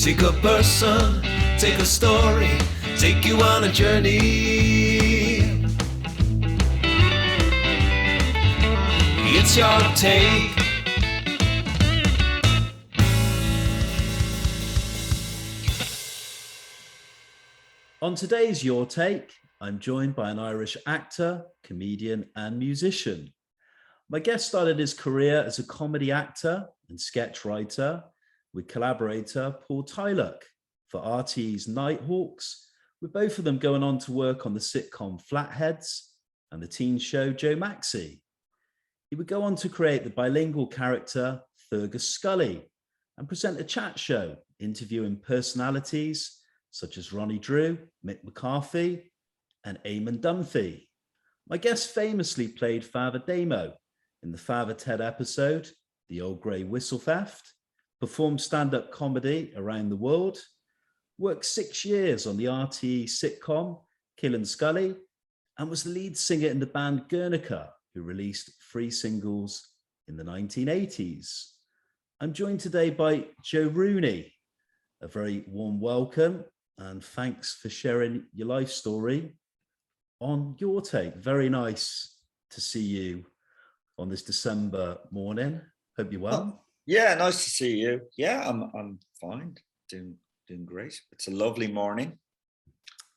Take a person, take a story, take you on a journey. It's your take. On today's Your Take, I'm joined by an Irish actor, comedian, and musician. My guest started his career as a comedy actor and sketch writer with collaborator Paul Tylak for RT's Nighthawks, with both of them going on to work on the sitcom Flatheads and the teen show Joe Maxey. He would go on to create the bilingual character Fergus Scully and present a chat show interviewing personalities such as Ronnie Drew, Mick McCarthy, and Eamon Dunphy. My guest famously played Father Damo in the Father Ted episode, The Old Grey Whistle Theft, performed stand-up comedy around the world, worked 6 years on the RTE sitcom Killinaskully, and was the lead singer in the band Guernica, who released 3 singles in the 1980s. I'm joined today by Joe Rooney. A very warm welcome and thanks for sharing your life story on Your Take. Very nice to see you on this December morning. Hope you're well. Oh, yeah, nice to see you. Yeah, I'm fine, doing great. It's a lovely morning.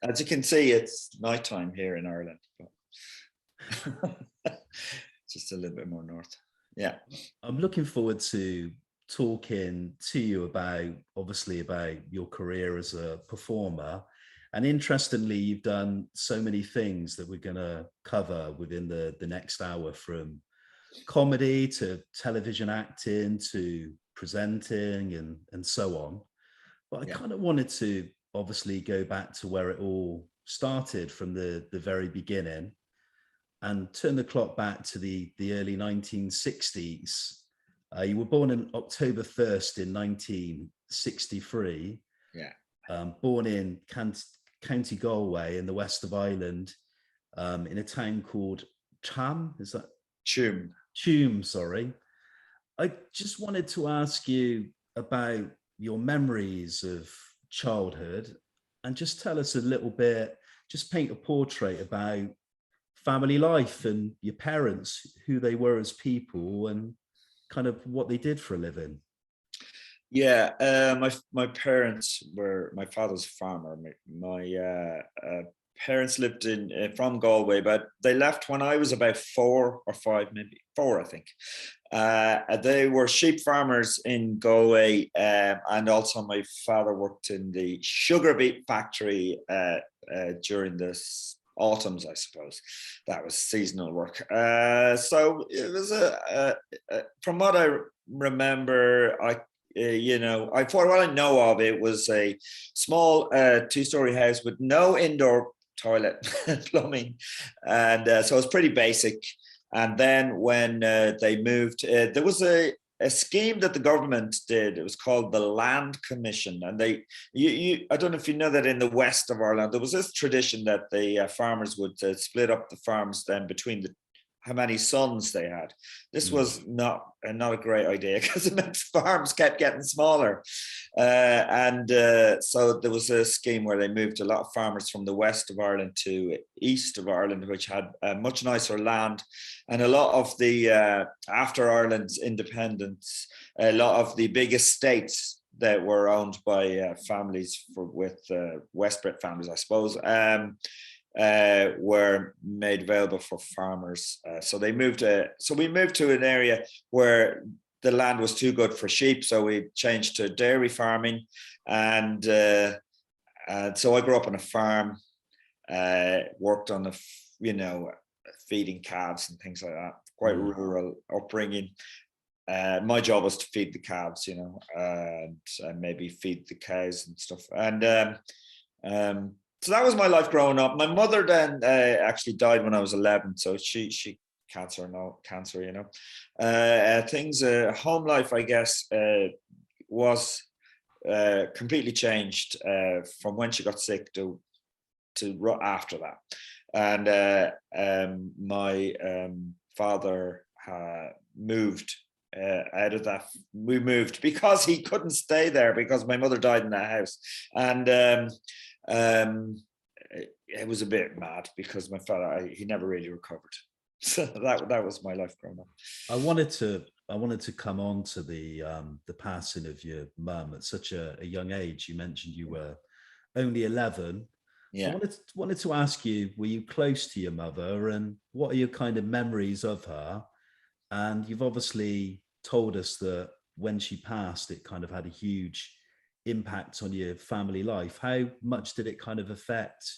As you can see, it's nighttime here in Ireland, but just a little bit more north. Yeah, I'm looking forward to talking to you about your career as a performer. And interestingly, you've done so many things that we're going to cover within the next hour, from comedy to television acting to presenting and so on. But I kind of wanted to obviously go back to where it all started from the very beginning and turn the clock back to the early 1960s. You were born on October 1st in 1963. Yeah. Born in County Galway in the west of Ireland, in a town called Tuam. Is that? Tuam. Tuam, sorry. I just wanted to ask you about your memories of childhood and just tell us a little bit, just paint a portrait about family life and your parents, who they were as people and kind of what they did for a living. Yeah, my parents were, my father's a farmer. My parents lived from Galway, but they left when I was about 4 or 5, maybe 4, I think. They were sheep farmers in Galway, and also my father worked in the sugar beet factory during this autumns, I suppose. That was seasonal work. So it was from what I remember, what I know of, it was a small 2-story house with no indoor toilet plumbing, and so it was pretty basic. And then when they moved, there was a scheme that the government did. It was called the Land Commission, and I don't know if you know that in the west of Ireland there was this tradition that the farmers would split up the farms then between how many sons they had. This was not a great idea, because it meant farms kept getting smaller, and so there was a scheme where they moved a lot of farmers from the west of Ireland to east of Ireland, which had much nicer land. And a lot of the after Ireland's independence, a lot of the big estates that were owned by families with West Brit families, I suppose, were made available for farmers. So we moved to an area where the land was too good for sheep, so we changed to dairy farming. And so I grew up on a farm, worked on feeding calves and things like that. Quite rural upbringing. My job was to feed the calves, and maybe feed the cows and stuff. And so that was my life growing up. My mother then actually died when I was 11. So she cancer, things, home life, I guess, was completely changed from when she got sick to after that. And my father moved out of that. We moved because he couldn't stay there because my mother died in that house, and it was a bit mad because my father, he never really recovered. So that was my life growing up. I wanted to come on to the passing of your mum at such a young age. You mentioned you were only 11. Yeah. So I wanted to ask you, were you close to your mother, and what are your kind of memories of her? And you've obviously told us that when she passed, it kind of had a huge impact on your family life. How much did it kind of affect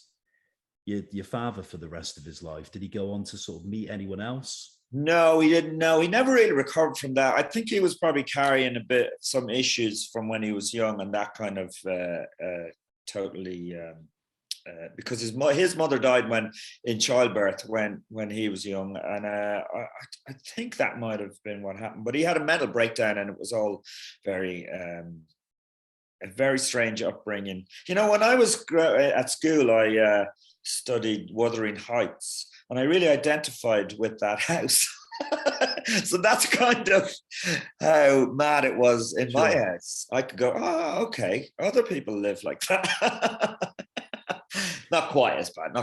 your father for the rest of his life? Did he go on to sort of meet anyone else? No, he didn't. No, he never really recovered from that. I think he was probably carrying some issues from when he was young, and that kind of totally because his mother died in childbirth when he was young, and I think that might have been what happened. But he had a mental breakdown, and it was all very a very strange upbringing. You know, when I was at school, I studied Wuthering Heights, and I really identified with that house. So that's kind of how mad it was in my house. I could go, oh, okay, other people live like that. Not quite as bad,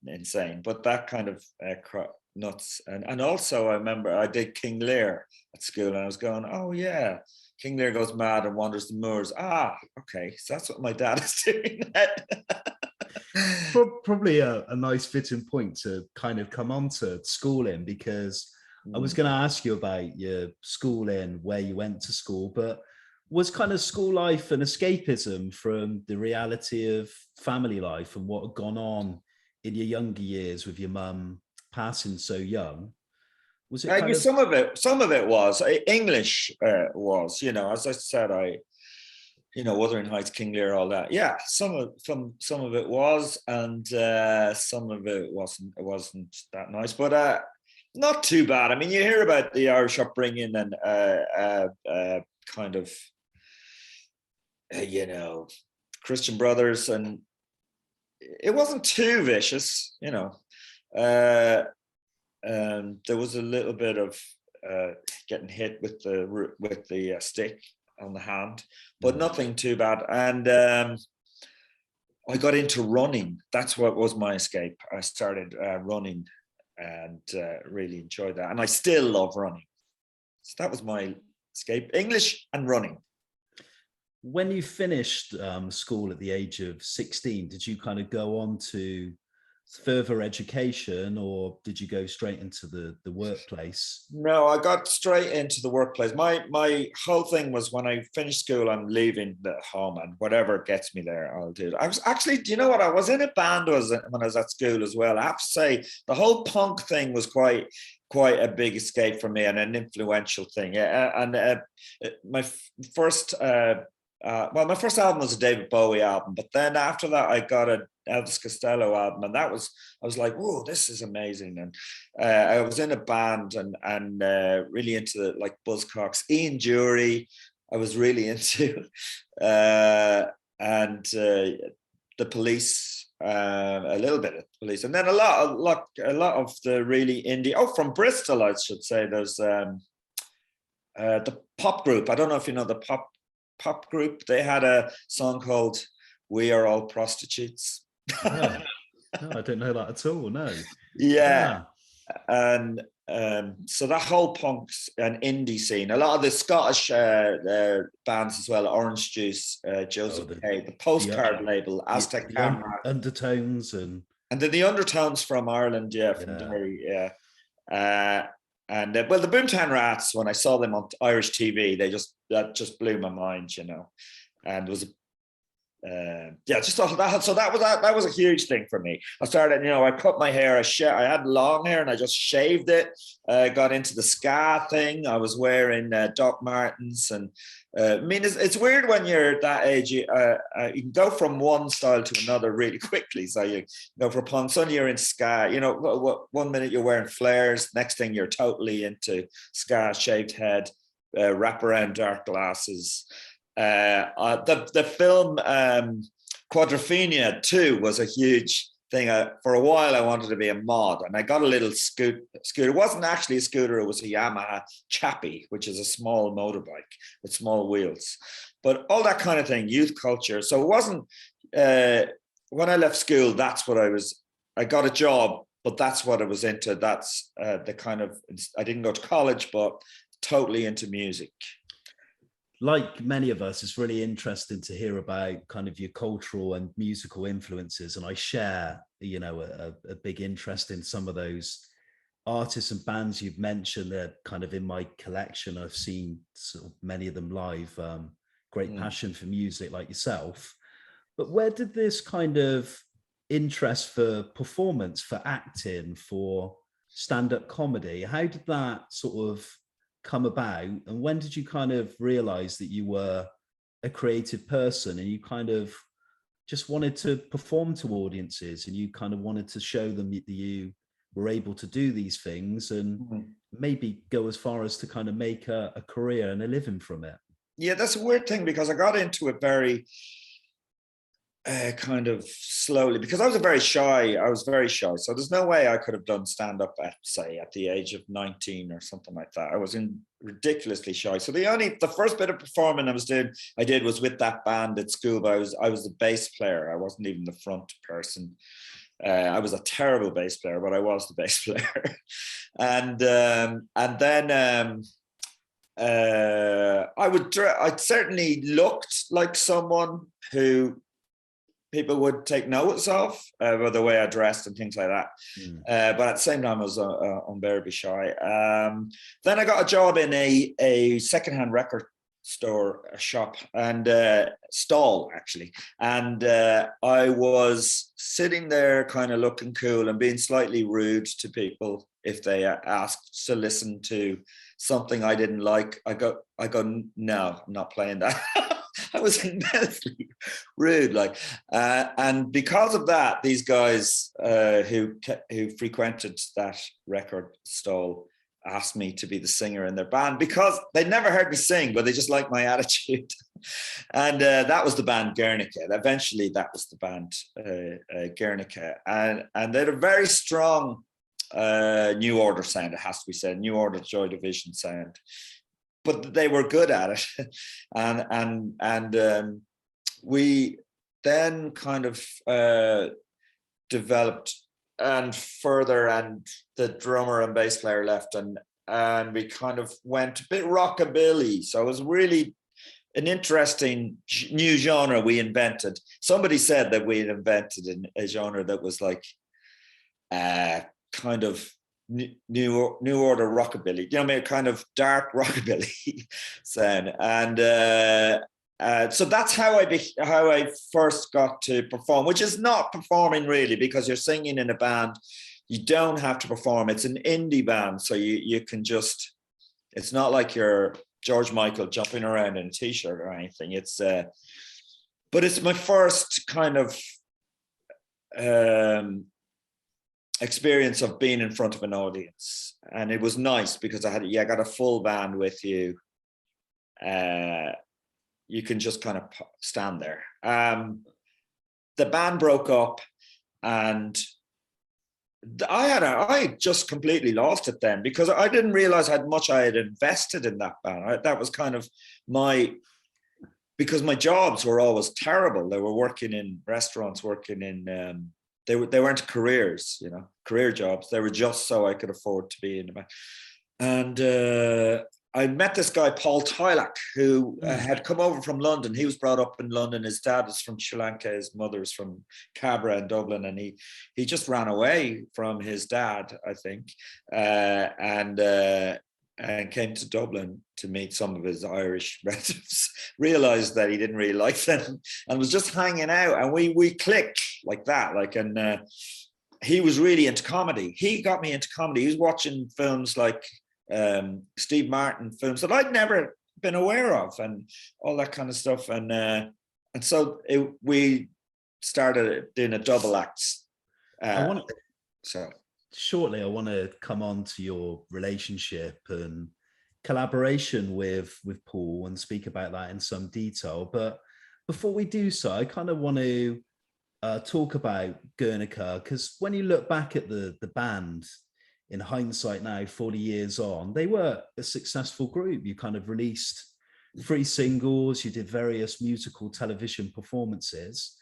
insane, but that kind of nuts. And also I remember I did King Lear at school, and I was going, oh yeah, King Lear goes mad and wanders the moors. Ah, okay, so that's what my dad is doing. Probably a nice fitting point to kind of come on to schooling, because I was going to ask you about your schooling, where you went to school, but was kind of school life an escapism from the reality of family life and what had gone on in your younger years with your mum passing so young? Was it kind of... Some of it was English, was, you know, as I said, Wuthering Heights, King Lear, all that. Yeah, some of it was, and some of it wasn't. It wasn't that nice, but not too bad. I mean, you hear about the Irish upbringing and kind of, Christian brothers, and it wasn't too vicious, you know. There was a little bit of getting hit with the stick on the hand, but nothing too bad. And I got into running. That's what was my escape. I started running and really enjoyed that. And I still love running. So that was my escape, English and running. When you finished school at the age of 16, did you kind of go on to further education, or did you go straight into the workplace? No, I got straight into the workplace. My whole thing was, when I finished school, I'm leaving the home, and whatever gets me there, I'll do it. I was actually, do you know what? I was in a band when I was at school as well. I have to say, the whole punk thing was quite a big escape for me, and an influential thing. My first album was a David Bowie album, but then after that I got an Elvis Costello album, and I was like, whoa, this is amazing. And I was in a band and really into like Buzzcocks, Ian Dury, I was really into, and the Police, a little bit of Police, and then a lot of the really indie. Oh, from Bristol, I should say. There's the pop group. I don't know if you know the pop group. They had a song called "We Are All Prostitutes." No, I don't know that at all. No. Yeah. And so that whole punk and indie scene, a lot of the Scottish bands as well, Orange Juice, Joseph Kay, the Postcard label, Aztec Camera, Undertones, and then the Undertones from Ireland, from Derry, and the Boomtown Rats. When I saw them on Irish TV, that just blew my mind, you know, and it was just all that. So that was a huge thing for me. I started, I cut my hair. I had long hair and I just shaved it. Got into the ska thing. I was wearing Doc Martens, and I mean, it's weird when you're that age. You can go from one style to another really quickly. So you go from punk, suddenly you're in ska. One minute you're wearing flares, next thing you're totally into ska, shaved head, wraparound dark glasses. The film Quadrophenia 2 was a huge thing. For a while, I wanted to be a mod, and I got a little scooter. It wasn't actually a scooter; it was a Yamaha Chappie, which is a small motorbike with small wheels. But all that kind of thing, youth culture. So it wasn't. When I left school, that's what I was. I got a job, but that's what I was into. That's the kind of. I didn't go to college, but totally into music. Like many of us, it's really interesting to hear about kind of your cultural and musical influences. And I share, a big interest in some of those artists and bands you've mentioned. They're kind of in my collection. I've seen sort of many of them live. Great passion for music like yourself. But where did this kind of interest for performance, for acting, for stand-up comedy, how did that sort of come about, and when did you kind of realize that you were a creative person and you kind of just wanted to perform to audiences and you kind of wanted to show them that you were able to do these things and maybe go as far as to kind of make a career and a living from it? Yeah, that's a weird thing, because I got into it very kind of slowly, because I was very shy. So there's no way I could have done stand-up at the age of 19 or something like that. I was ridiculously shy. So the first bit of performing I did was with that band at school, but I was the bass player. I wasn't even the front person. I was a terrible bass player, but I was the bass player. and then I certainly looked like someone who people would take notice of by the way I dressed and things like that. But at the same time, I was unbearably shy. Then I got a job in a secondhand record store, a shop, and stall, actually. And I was sitting there kind of looking cool and being slightly rude to people if they asked to listen to something I didn't like. I go, no, I'm not playing that. I was immensely rude, and because of that, these guys who frequented that record stall asked me to be the singer in their band, because they'd never heard me sing, but they just liked my attitude. And that was the band Guernica. Eventually, that was the band Guernica, and they had a very strong New Order sound. It has to be said, New Order, Joy Division sound. But they were good at it, and we then kind of developed and further, and the drummer and bass player left, and we kind of went a bit rockabilly. So it was really an interesting new genre we invented. Somebody said that we had invented a genre that was like kind of New Order rockabilly, kind of dark rockabilly sound, and so that's how I first got to perform, which is not performing really, because you're singing in a band. You don't have to perform. It's an indie band, so you can just. It's not like you're George Michael jumping around in a t-shirt or anything. But it's my first kind of. Experience of being in front of an audience, and it was nice because I got a full band with you. You can just kind of stand there. The band broke up, and I just completely lost it then, because I didn't realize how much I had invested in that band. That was kind of because my jobs were always terrible. They were working in restaurants, working in. They weren't careers, career jobs. They were just so I could afford to be in the band. And I met this guy, Paul Tylak, who had come over from London. He was brought up in London. His dad is from Sri Lanka. His mother's from Cabra in Dublin. And he just ran away from his dad, I think, and came to Dublin to meet some of his Irish relatives, realized that he didn't really like them, and was just hanging out. And we clicked like that. And he was really into comedy. He got me into comedy. He was watching films like Steve Martin films that I'd never been aware of, and all that kind of stuff. And so we started doing a double act. Shortly, I want to come on to your relationship and collaboration with Paul and speak about that in some detail. But before we do so, I kind of want to talk about Guernica, because when you look back at the band in hindsight now, 40 years on, they were a successful group. You kind of released 3 singles, you did various musical television performances.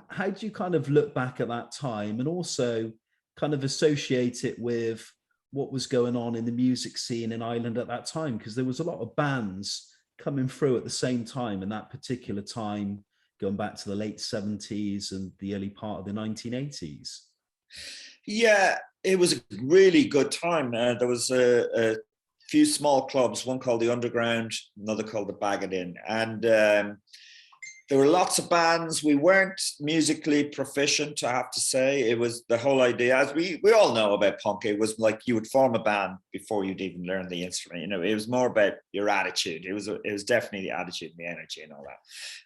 How do you kind of look back at that time and also kind of associate it with what was going on in the music scene in Ireland at that time? Because there was a lot of bands coming through at the same time in that particular time, going back to the late 70s and the early part of the 1980s. Yeah, it was a really good time. There was a few small clubs, one called the Underground, another called the Bag It In. And there were lots of bands. We weren't musically proficient, I have to say. It was the whole idea, as we all know about punk, it was like you would form a band before you'd even learn the instrument. You know, it was more about your attitude. It was definitely the attitude and the energy and all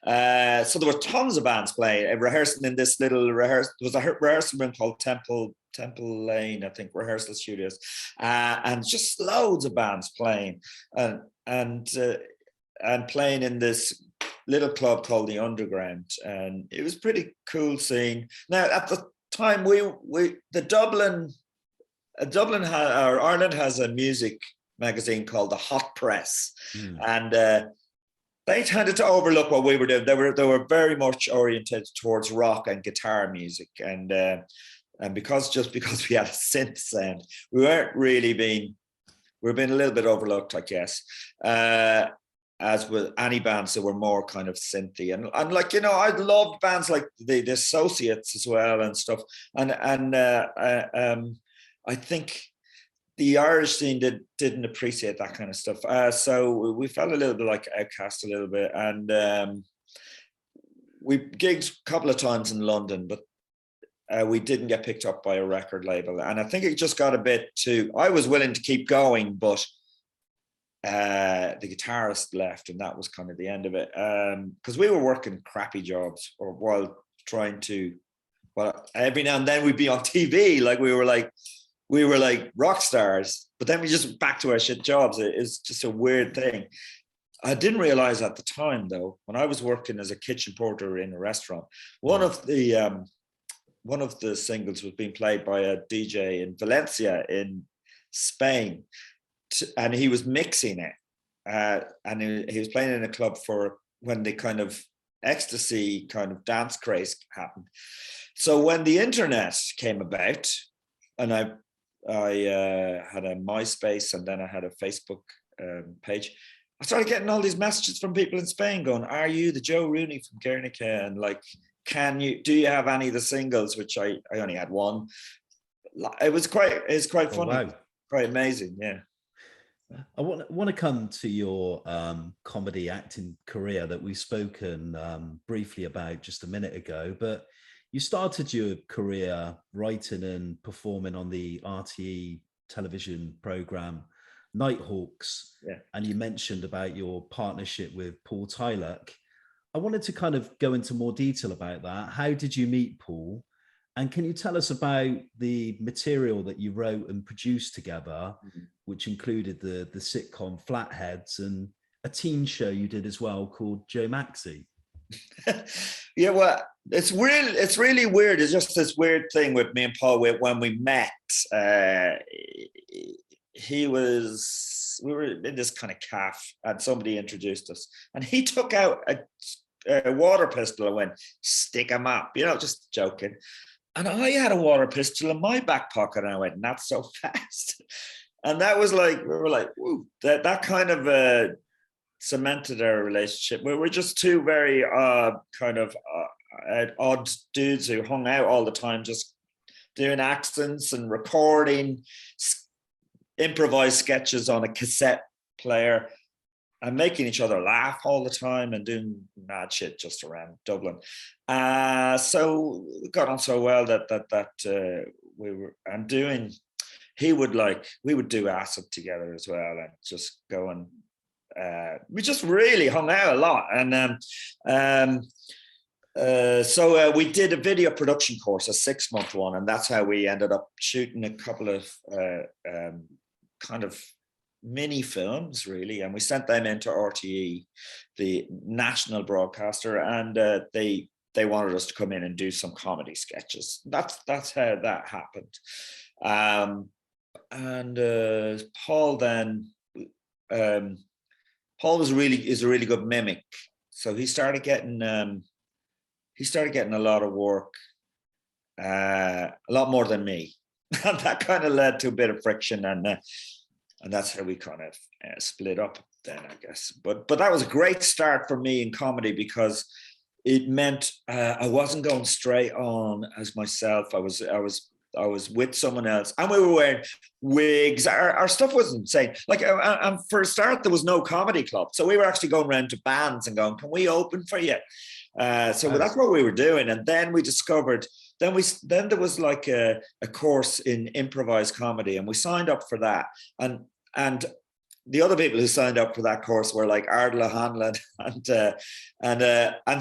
that. So there were tons of bands playing, rehearsing in this little there was a rehearsal room called Temple Lane, I think, rehearsal studios, and just loads of bands playing and playing in this little club called the Underground, and it was pretty cool scene. Now at the time, Ireland has a music magazine called the Hot Press, and they tended to overlook what we were doing. They were very much oriented towards rock and guitar music, and because we had a synth sound, we were being a little bit overlooked, I guess. As with any bands that were more kind of synthy, and like, you know, I loved bands like the Associates as well and stuff, and I think the Irish scene didn't appreciate that kind of stuff, so we felt a little bit like outcast a little bit, and we gigged a couple of times in London, but we didn't get picked up by a record label, and I think it just got a bit too. I was willing to keep going, but the guitarist left, and that was kind of the end of it, because we were working crappy jobs or while trying to, well, every now and then we'd be on TV, like we were like rock stars, but then we just back to our shit jobs. It's just a weird thing. I didn't realize at the time, though, when I was working as a kitchen porter in a restaurant, one of the singles was being played by a DJ in Valencia in Spain, and he was mixing it, and he was playing in a club for when the kind of ecstasy kind of dance craze happened. So when the internet came about, and I had a MySpace, and then I had a Facebook page, I started getting all these messages from people in Spain going, "Are you the Joe Rooney from Guernica?" And like, do you have any of the singles? Which I only had one. It's quite funny, wow. Quite amazing, yeah. I want to come to your comedy acting career that we've spoken briefly about just a minute ago, but you started your career writing and performing on the RTE television program Nighthawks, yeah. And you mentioned about your partnership with Paul Tylak. I wanted to kind of go into more detail about that. How did you meet Paul? And can you tell us about the material that you wrote and produced together, which included the sitcom Flatheads and a teen show you did as well called Joe Maxey? Yeah, well, it's really weird. It's just this weird thing with me and Paul. When we met, we were in this kind of cafe, and somebody introduced us, and he took out a water pistol and went, "Stick 'em up," you know, just joking. And I had a water pistol in my back pocket, and I went, "Not so fast." And that was like, we were like, "Woo!" That kind of cemented our relationship. We were just two very kind of odd dudes who hung out all the time, just doing accents and recording improvised sketches on a cassette player and making each other laugh all the time and doing mad shit just around Dublin. So we got on so well that we were we would do acid together as well, and just go and we just really hung out a lot. And so we did a video production course, a 6-month one, and that's how we ended up shooting a couple of kind of mini films, really, and we sent them into RTE, the national broadcaster, and they they wanted us to come in and do some comedy sketches. That's how that happened. Paul then, Paul is a really good mimic. So he started getting a lot of work, a lot more than me. And that kind of led to a bit of friction, and that's how we kind of split up then, I guess. But that was a great start for me in comedy, because it meant I wasn't going straight on as myself. I was with someone else, and we were wearing wigs. Our stuff was insane. Like, and for a start, there was no comedy club, so we were actually going around to bands and going, "Can we open for you?" So that's what we were doing. And then we discovered. Then there was like a course in improvised comedy, and we signed up for that. And the other people who signed up for that course were like Ardla Hanlon and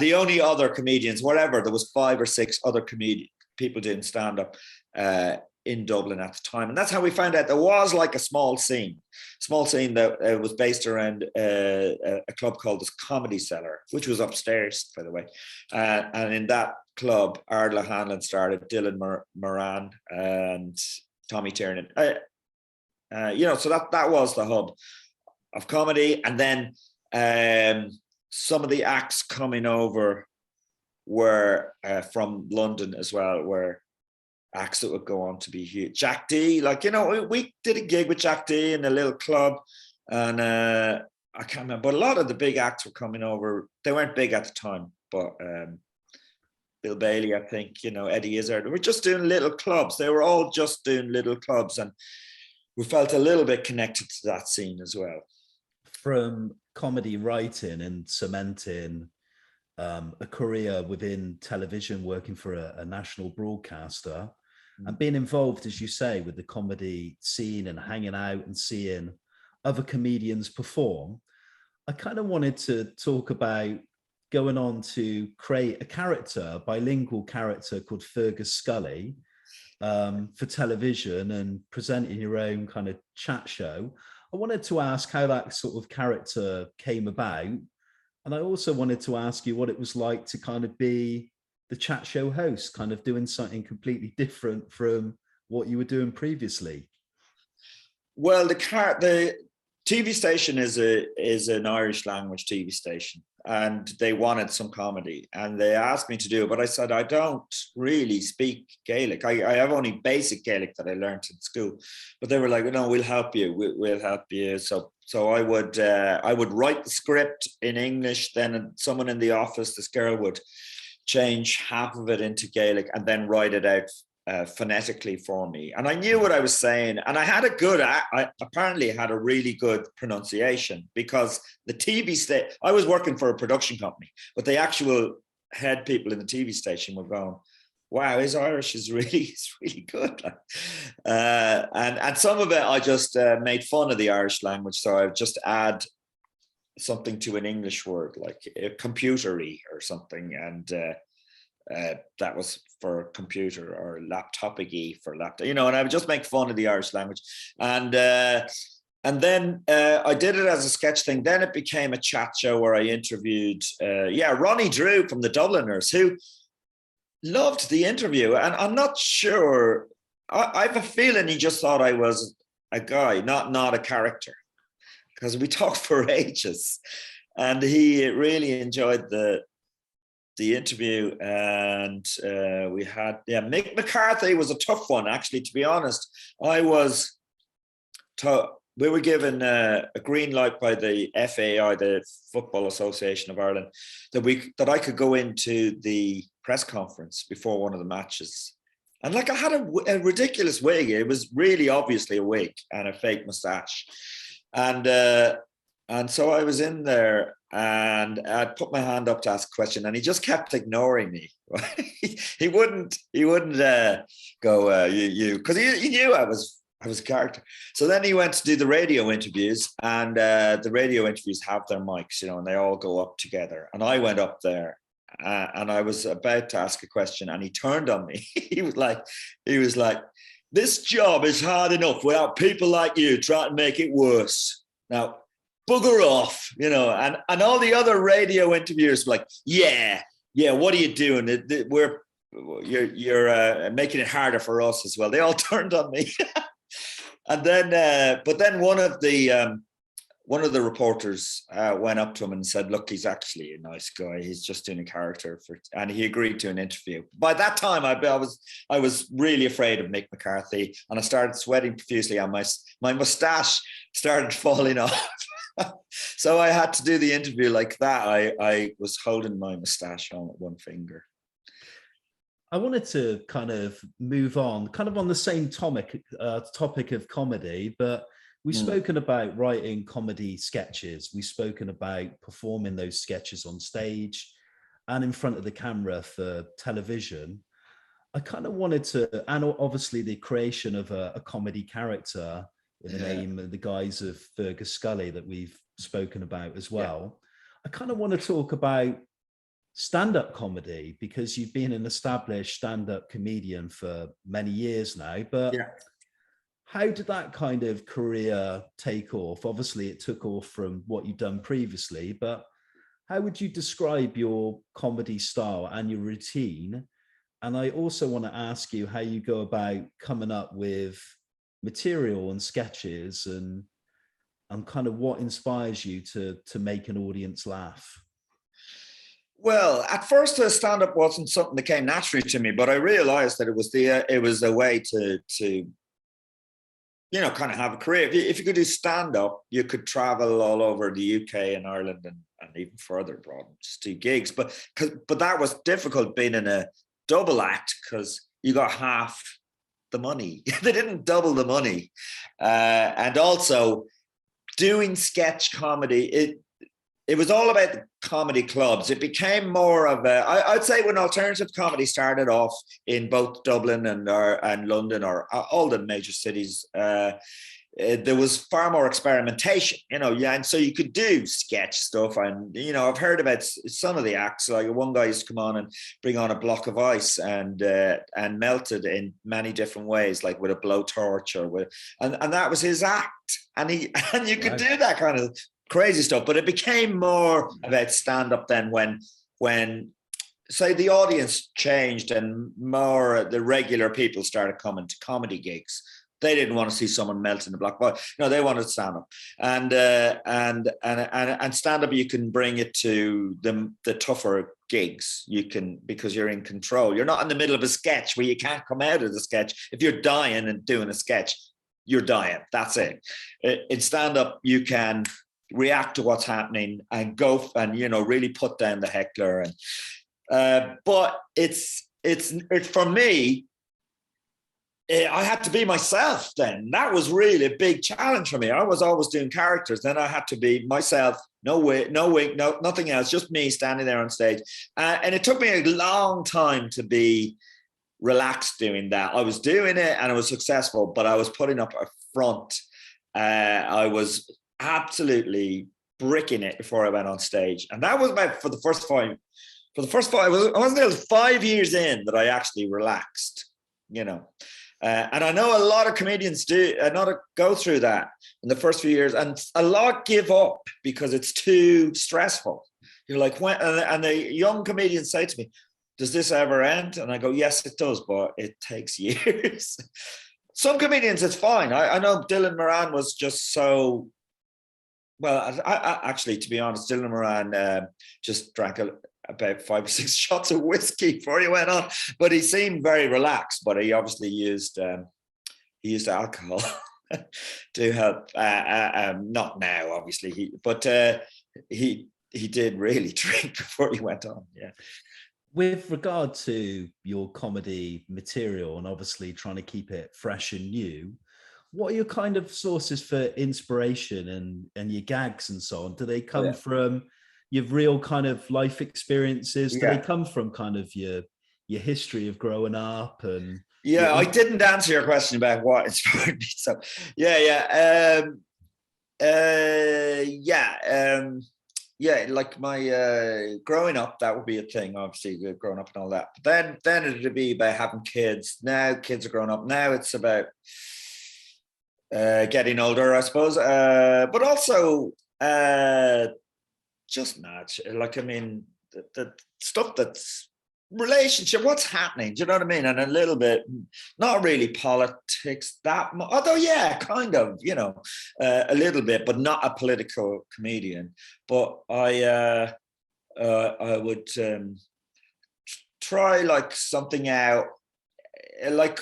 the only other comedians, whatever. There was 5 or 6 other people doing stand up in Dublin at the time, and that's how we found out there was like a small scene that was based around a club called the Comedy Cellar, which was upstairs, by the way, and in that club, Ardla Hanlon started, Dylan Moran and Tommy Tiernan. So that was the hub of comedy. And then some of the acts coming over were from London as well, were acts that would go on to be huge. Jack D, we did a gig with Jack D in a little club, and I can't remember, but a lot of the big acts were coming over. They weren't big at the time, but Bill Bailey, I think, Eddie Izzard. We're just doing little clubs. They were all just doing little clubs, and we felt a little bit connected to that scene as well. From comedy writing and cementing a career within television, working for a national broadcaster, and being involved, as you say, with the comedy scene and hanging out and seeing other comedians perform, I kind of wanted to talk about going on to create a bilingual character called Fergus Scully for television and presenting your own kind of chat show. I wanted to ask how that sort of character came about. And I also wanted to ask you what it was like to kind of be the chat show host, kind of doing something completely different from what you were doing previously. Well, the TV station is an Irish language TV station, and they wanted some comedy, and they asked me to do it, but I said, I don't really speak Gaelic. I have only basic Gaelic that I learned in school, but they were like, no, we'll help you. We'll help you. So I would write the script in English, then someone in the office, this girl, would change half of it into Gaelic and then write it out phonetically for me. And I knew what I was saying, and I apparently had a really good pronunciation, because the TV station, I was working for a production company, but the actual head people in the TV station were going, wow, his Irish is really good. And some of it I just made fun of the Irish language, so I would just add something to an English word like computery or something, and that was for computer, or laptop-y for laptop, and I would just make fun of the Irish language. And then I did it as a sketch thing. Then it became a chat show where I interviewed, Ronnie Drew from the Dubliners, who loved the interview. And I'm not sure, I have a feeling he just thought I was a guy, not a character, because we talked for ages, and he really enjoyed the interview. And we had, Mick McCarthy was a tough one, actually, to be honest. We were given a green light by the FAI, the Football Association of Ireland, that I could go into the press conference before one of the matches. And I had a ridiculous wig. It was really obviously a wig and a fake mustache. And so I was in there, and I put my hand up to ask a question, and he just kept ignoring me. he wouldn't go, you, because he knew I was a character. So then he went to do the radio interviews, and the radio interviews have their mics, and they all go up together. And I went up there, and I was about to ask a question, and he turned on me. He was like, this job is hard enough without people like you trying to make it worse. Now, bugger off, and all the other radio interviewers were like, yeah, yeah, what are you doing? You're making it harder for us as well. They all turned on me. And then, but then one of the reporters went up to him and said, "Look, he's actually a nice guy. He's just doing a character and he agreed to an interview." By that time, I was really afraid of Mick McCarthy, and I started sweating profusely, and my mustache started falling off. So I had to do the interview like that. I was holding my mustache on with one finger. I wanted to kind of move on, kind of on the same topic of comedy, but we've spoken about writing comedy sketches. We've spoken about performing those sketches on stage and in front of the camera for television. I kind of wanted to, and obviously the creation of a comedy character in the name and the guise of Fergus Scully that we've spoken about as well. I kind of want to talk about stand-up comedy, because you've been an established stand-up comedian for many years now, but how did that kind of career take off? Obviously it took off from what you've done previously, but how would you describe your comedy style and your routine? And I also want to ask you how you go about coming up with material and sketches, and kind of what inspires you to make an audience laugh. Well, at first, stand-up wasn't something that came naturally to me, but I realized that it was a way to kind of have a career. If you could do stand-up, you could travel all over the UK and Ireland and even further abroad, just do gigs. But that was difficult being in a double act, because you got half the money. They didn't double the money, and also doing sketch comedy. It was all about the comedy clubs. It became more of I'd say when alternative comedy started off in both Dublin and London, or all the major cities, there was far more experimentation, and so you could do sketch stuff. And, I've heard about some of the acts, like one guy used to come on and bring on a block of ice and melt it in many different ways, like with a blowtorch and that was his act. And you could do that kind of crazy stuff, but it became more about stand-up then when say the audience changed and more the regular people started coming to comedy gigs. They didn't want to see someone melt in a block of ice. No, they wanted stand-up. And stand-up, you can bring it to the tougher gigs. You can, because you're in control. You're not in the middle of a sketch where you can't come out of the sketch. If you're dying and doing a sketch, you're dying. That's it. In stand-up, you can react to what's happening and go and really put down the heckler. And but it's for me, I had to be myself then. That was really a big challenge for me. I was always doing characters. Then I had to be myself. No wig, nothing else. Just me standing there on stage. And it took me a long time to be relaxed doing that. I was doing it and I was successful, but I was putting up a front. I was absolutely bricking it before I went on stage. And that was about for the first five, I wasn't there 5 years in that I actually relaxed, and I know a lot of comedians go through that in the first few years, and a lot give up because it's too stressful. You're like, when, and the young comedians say to me, "Does this ever end?" And I go, "Yes, it does, but it takes years." Some comedians, it's fine. I know Dylan Moran was just so, well, I actually, to be honest, Dylan Moran just drank about 5 or 6 shots of whiskey before he went on, but he seemed very relaxed. But he obviously used alcohol to help. Not now, obviously, but he did really drink before he went on. Yeah. With regard to your comedy material and obviously trying to keep it fresh and new, what are your kind of sources for inspiration and your gags and so on? Do they come from your real kind of life experiences? Do they come from kind of your history of growing up? And I didn't answer your question about what inspired me. So like my growing up, that would be a thing, obviously, growing up and all that. But then it would be about having kids. Now kids are grown up. Now it's about getting older, I suppose. But also just match. Like, I mean, the stuff that's relationship, what's happening, do you know what I mean? And a little bit, not really politics that much, although yeah, kind of, you know, a little bit, but not a political comedian. But I would try like something out, like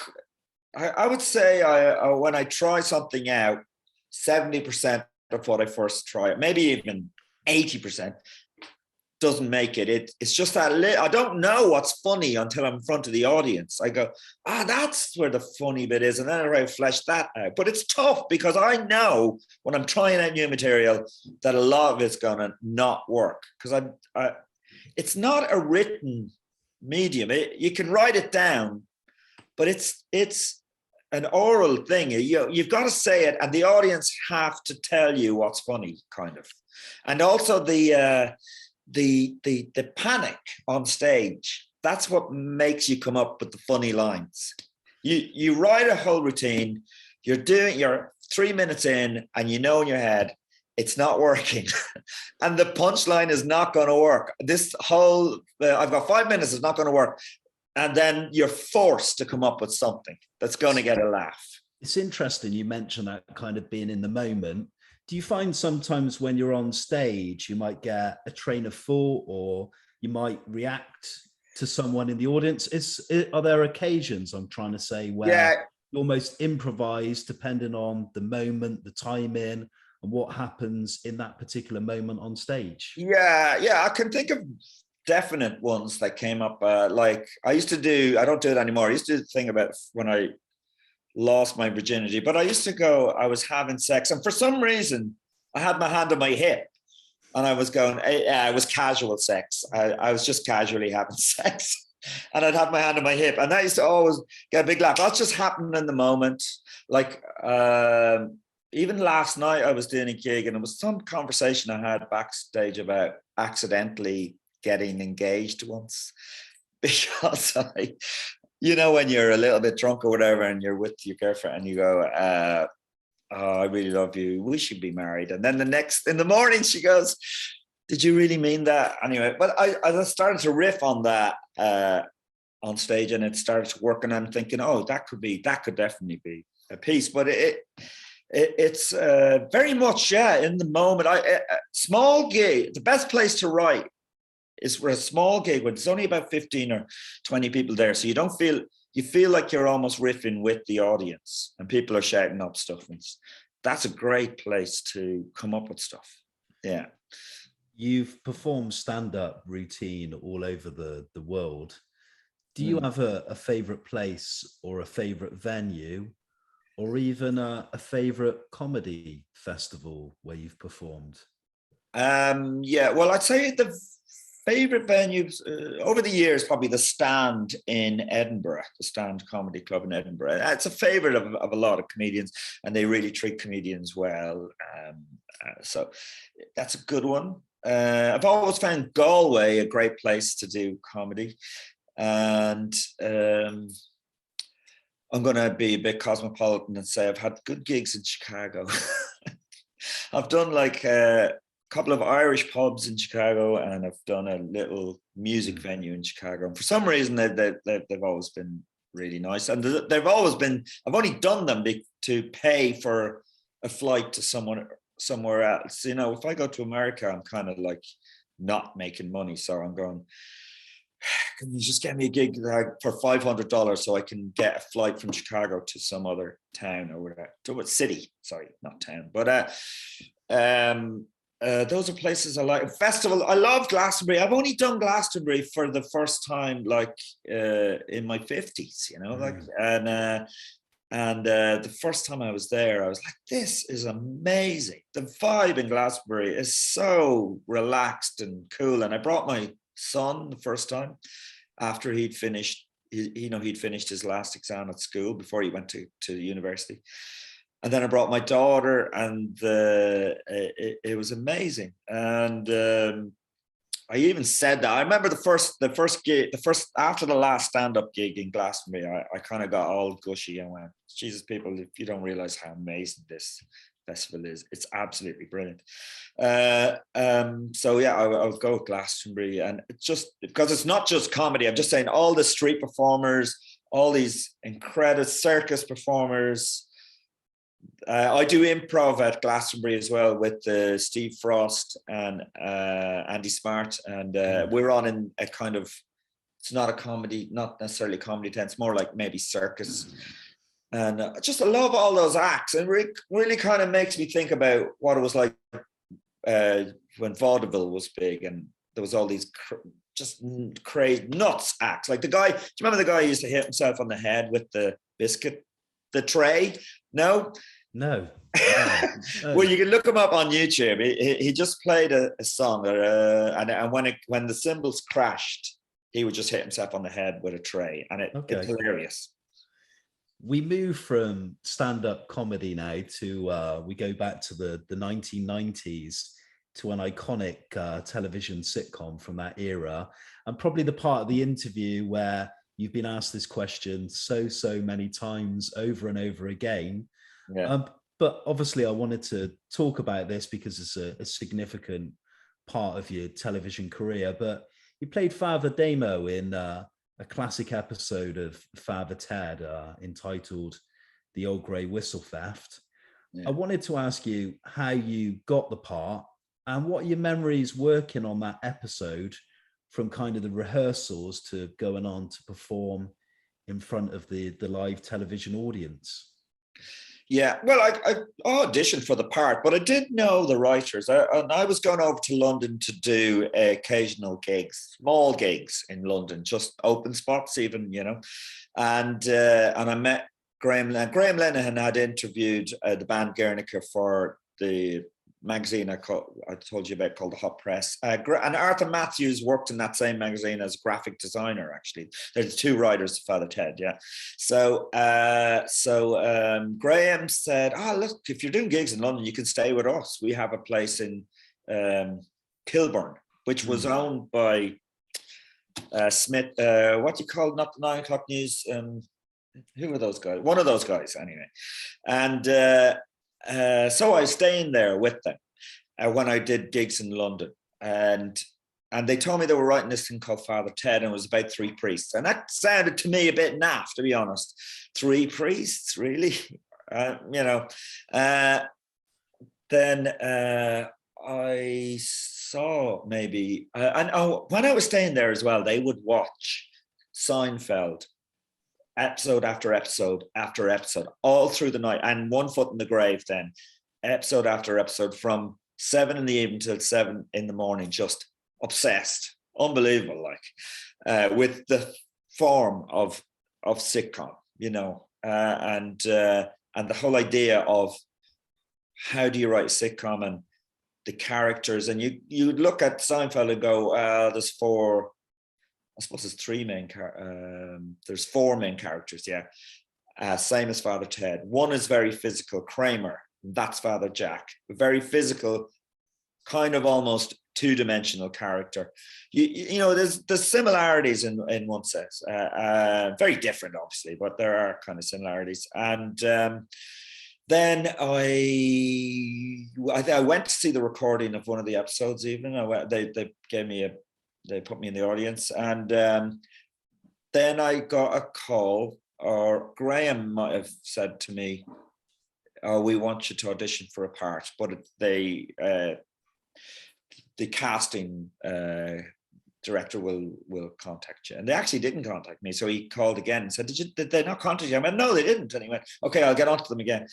I would say when I try something out, 70% of what I first try, maybe even 80%, doesn't make it. It's just that I don't know what's funny until I'm in front of the audience. I go, that's where the funny bit is, and then I flesh that out. But it's tough because I know when I'm trying out new material that a lot of it's gonna not work because it's not a written medium. You can write it down, but it's an oral thing. You've got to say it, and the audience have to tell you what's funny, kind of, and also the panic on stage. That's what makes you come up with the funny lines. You write a whole routine. You're 3 minutes in, and you know in your head it's not working, and the punchline is not going to work. This whole I've got 5 minutes. It's not going to work. And then you're forced to come up with something that's going to get a laugh. It's interesting you mentioned that kind of being in the moment. Do you find sometimes when you're on stage, you might get a train of thought or you might react to someone in the audience? Are there occasions, I'm trying to say, where you almost improvise depending on the moment, the timing, and what happens in that particular moment on stage? Yeah, I can think of definite ones that came up. Like I used to do, I don't do it anymore. I used to think about when I lost my virginity, but I used to go, I was having sex, and for some reason I had my hand on my hip, and I was going, it was casual sex. I was just casually having sex, and I'd have my hand on my hip, and that used to always get a big laugh. That's just happened in the moment. Like even last night I was doing a gig, and it was some conversation I had backstage about accidentally getting engaged once, because when you're a little bit drunk or whatever and you're with your girlfriend and you go, I really love you, we should be married. And then in the morning she goes, did you really mean that? Anyway, but I started to riff on that on stage, and it started to work, and I'm thinking, that could definitely be a piece. But it's very much in the moment. Small gig, the best place to write is for a small gig when there's only about 15 or 20 people there. So you feel like you're almost riffing with the audience and people are shouting up stuff. And that's a great place to come up with stuff. Yeah. You've performed stand-up routine all over the world. Do you have a favorite place or a favorite venue, or even a favorite comedy festival where you've performed? Well, I'd say the favorite venues over the years, probably the Stand in Edinburgh, the Stand Comedy Club in Edinburgh. It's a favorite of a lot of comedians, and they really treat comedians well. So that's a good one. I've always found Galway a great place to do comedy. And I'm going to be a bit cosmopolitan and say I've had good gigs in Chicago. I've done like couple of Irish pubs in Chicago, and I've done a little music venue in Chicago. And for some reason, they've always been really nice. And they've always been, I've only done them to pay for a flight to somewhere else. If I go to America, I'm kind of like not making money. So I'm going, can you just get me a gig for $500 so I can get a flight from Chicago to some other town or whatever, to what city? Sorry, not town. But those are places I like. Festival, I love Glastonbury. I've only done Glastonbury for the first time, like in my 50s, and the first time I was there, I was like, this is amazing. The vibe in Glastonbury is so relaxed and cool. And I brought my son the first time after he'd finished, he'd finished his last exam at school before he went to the university. And then I brought my daughter, and it was amazing. And I even said that. I remember the first gig, after the last stand-up gig in Glastonbury, I kind of got all gushy and went, Jesus, people, if you don't realize how amazing this Festival is. It's absolutely brilliant. So yeah, I would go with Glastonbury, and it's just because it's not just comedy. I'm just saying all the street performers, all these incredible circus performers. I do improv at Glastonbury as well with Steve Frost and Andy Smart, and we're on in a kind of, it's not a comedy, not necessarily comedy tent, it's more like maybe circus. And I love all those acts, and really kind of makes me think about what it was like when vaudeville was big, and there was all these just crazy nuts acts. Like the guy, do you remember the guy who used to hit himself on the head with the biscuit, the tray? No? No. Well, you can look him up on YouTube. He just played a song, and when the cymbals crashed, he would just hit himself on the head with a tray, and it's hilarious. We move from stand-up comedy now to we go back to the 1990s to an iconic television sitcom from that era, and probably the part of the interview where you've been asked this question so many times over and over again. Yeah. But obviously I wanted to talk about this because it's a significant part of your television career. But you played Father Damo in a classic episode of Father Ted entitled The Old Grey Whistle Theft. Yeah. I wanted to ask you how you got the part and what your memories working on that episode, from kind of the rehearsals to going on to perform in front of the live television audience. Yeah, well, I auditioned for the part, but I did know the writers. I was going over to London to do occasional gigs, small gigs in London, just open spots even, you know. And I met Graham Linehan had interviewed the band Guernica for the magazine I told you about called The Hot Press. And Arthur Matthews worked in that same magazine as graphic designer, actually. There's two writers, Father Ted, yeah. So Graham said, look, if you're doing gigs in London, you can stay with us. We have a place in Kilburn, which was owned by Smith, what do you call, not the 9 o'clock news, who were those guys? One of those guys, anyway. And so I was staying there with them when I did gigs in London, and they told me they were writing this thing called Father Ted, and it was about 3 priests, and that sounded to me a bit naff, to be honest. 3 priests, really? You know. Then I saw maybe, when I was staying there as well, they would watch Seinfeld episode after episode after episode all through the night, and One Foot in the Grave, then episode after episode from 7 in the evening till 7 in the morning, just obsessed, unbelievable, like with the form of sitcom, you know, and the whole idea of how do you write a sitcom and the characters, and you look at Seinfeld and go, there's 4. I suppose there's 3 main there's 4 main characters, yeah. Same as Father Ted. One is very physical, Kramer. That's Father Jack. A very physical, kind of almost 2-dimensional character. You know, there's similarities in one sense. Very different, obviously, but there are kind of similarities. And then I went to see the recording of one of the episodes. Even they gave me they put me in the audience, and then I got a call, or Graham might have said to me, we want you to audition for a part, but the casting director will contact you. And they actually didn't contact me. So he called again and said, did they not contact you? I went, no, they didn't. And he went, okay, I'll get onto them again.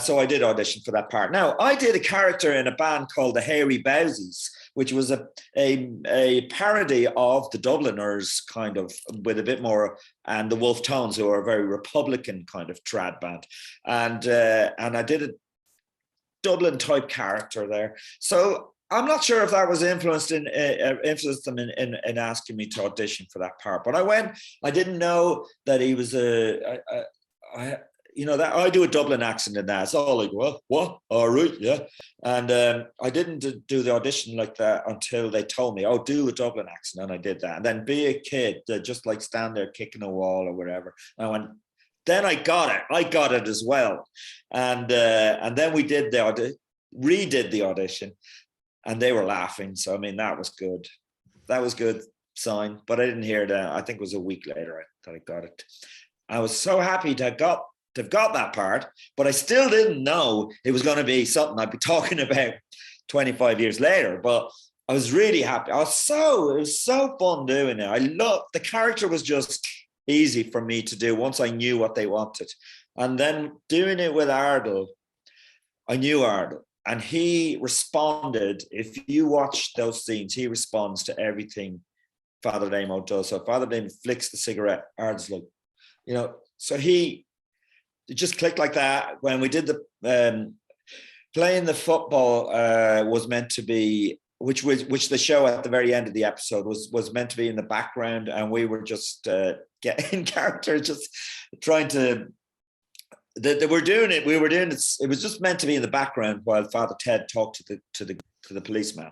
So I did audition for that part. Now, I did a character in a band called the Hairy Bowsies, which was a parody of the Dubliners, kind of, with a bit more, and the Wolf Tones, who are a very Republican kind of trad band. And I did a Dublin type character there. So I'm not sure if that was influenced them in asking me to audition for that part. But I went. I didn't know that he was you know, that I do a Dublin accent in that. It's all like, well, what? All right, yeah. And I didn't do the audition like that until they told me, oh, do a Dublin accent. And I did that. And then be a kid, just like stand there kicking a wall or whatever. And I went, then I got it as well. And then we did redid the audition, and they were laughing. So, I mean, that was good. That was good sign, but I didn't hear that. I think it was a week later that I got it. I was so happy to have got that part, but I still didn't know it was going to be something I'd be talking about 25 years later. But I was really happy. It was so fun doing it. I loved the character. Was just easy for me to do once I knew what they wanted. And then doing it with Ardal, I knew Ardal, and he responded. If you watch those scenes, he responds to everything Father Damo does. So Father Damo flicks the cigarette, Ardal's like, so it just clicked like that. When we did the playing the football was meant to be, which the show at the very end of the episode was meant to be in the background, and we were just getting character, just trying to. We were doing it. It was just meant to be in the background while Father Ted talked to the policeman,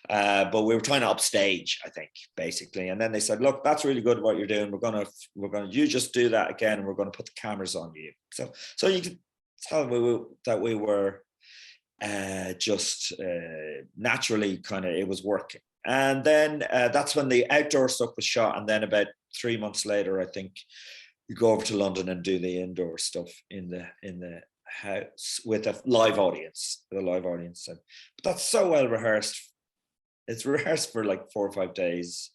but we were trying to upstage, I think, basically. And then they said, "Look, that's really good what you're doing. We're gonna you just do that again, and we're gonna put the cameras on you." So you could tell that we were just naturally kind of, it was working. And then that's when the outdoor stuff was shot, and then about 3 months later, I think, you go over to London and do the indoor stuff in the house with a live audience. But that's so well rehearsed. It's rehearsed for like 4 or 5 days.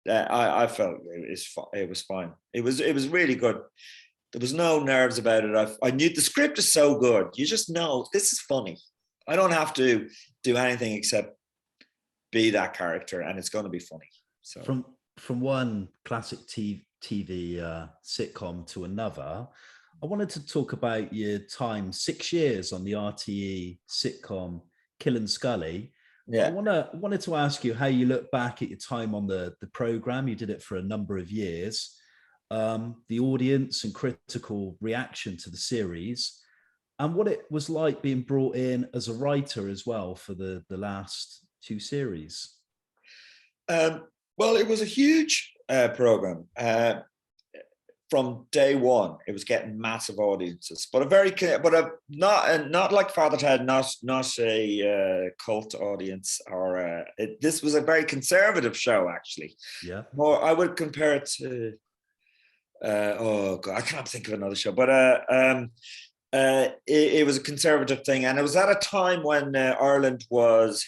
I felt it was fine. It was really good. There was no nerves about it. I knew the script is so good. You just know this is funny. I don't have to do anything except be that character, and it's going to be funny. So from one classic TV sitcom to another, I wanted to talk about your time, 6 years on the RTE sitcom Killinaskully. Yeah. I wanted to ask you how you look back at your time on the program. You did it for a number of years. The audience and critical reaction to the series, and what it was like being brought in as a writer as well for the last 2 series. Well, it was a huge program. From day one, it was getting massive audiences, but not like Father Ted, not a cult audience, or this was a very conservative show, actually. Yeah. More, I would compare it to. Oh God, I can't think of another show, but it was a conservative thing, and it was at a time when Ireland was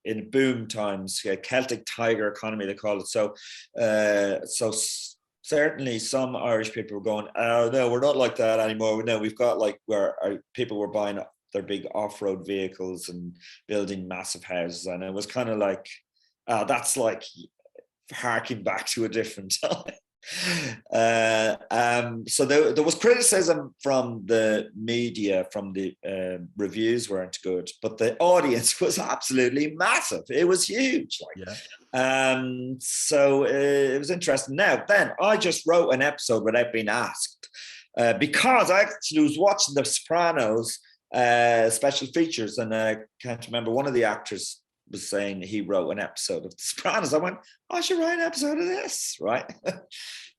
in boom times, Celtic Tiger economy, they call it. So certainly some Irish people were going, "Oh no, we're not like that anymore. No, we've got like where people were buying their big off-road vehicles and building massive houses," and it was kind of like, that's like harking back to a different time. So there was criticism from the media, from the reviews weren't good, but the audience was absolutely massive. It was huge. So it was interesting. Now, then I just wrote an episode without being asked, because I actually was watching The Sopranos special features, and I can't remember, one of the actors was saying he wrote an episode of The Sopranos. I went, I should write an episode of this, right?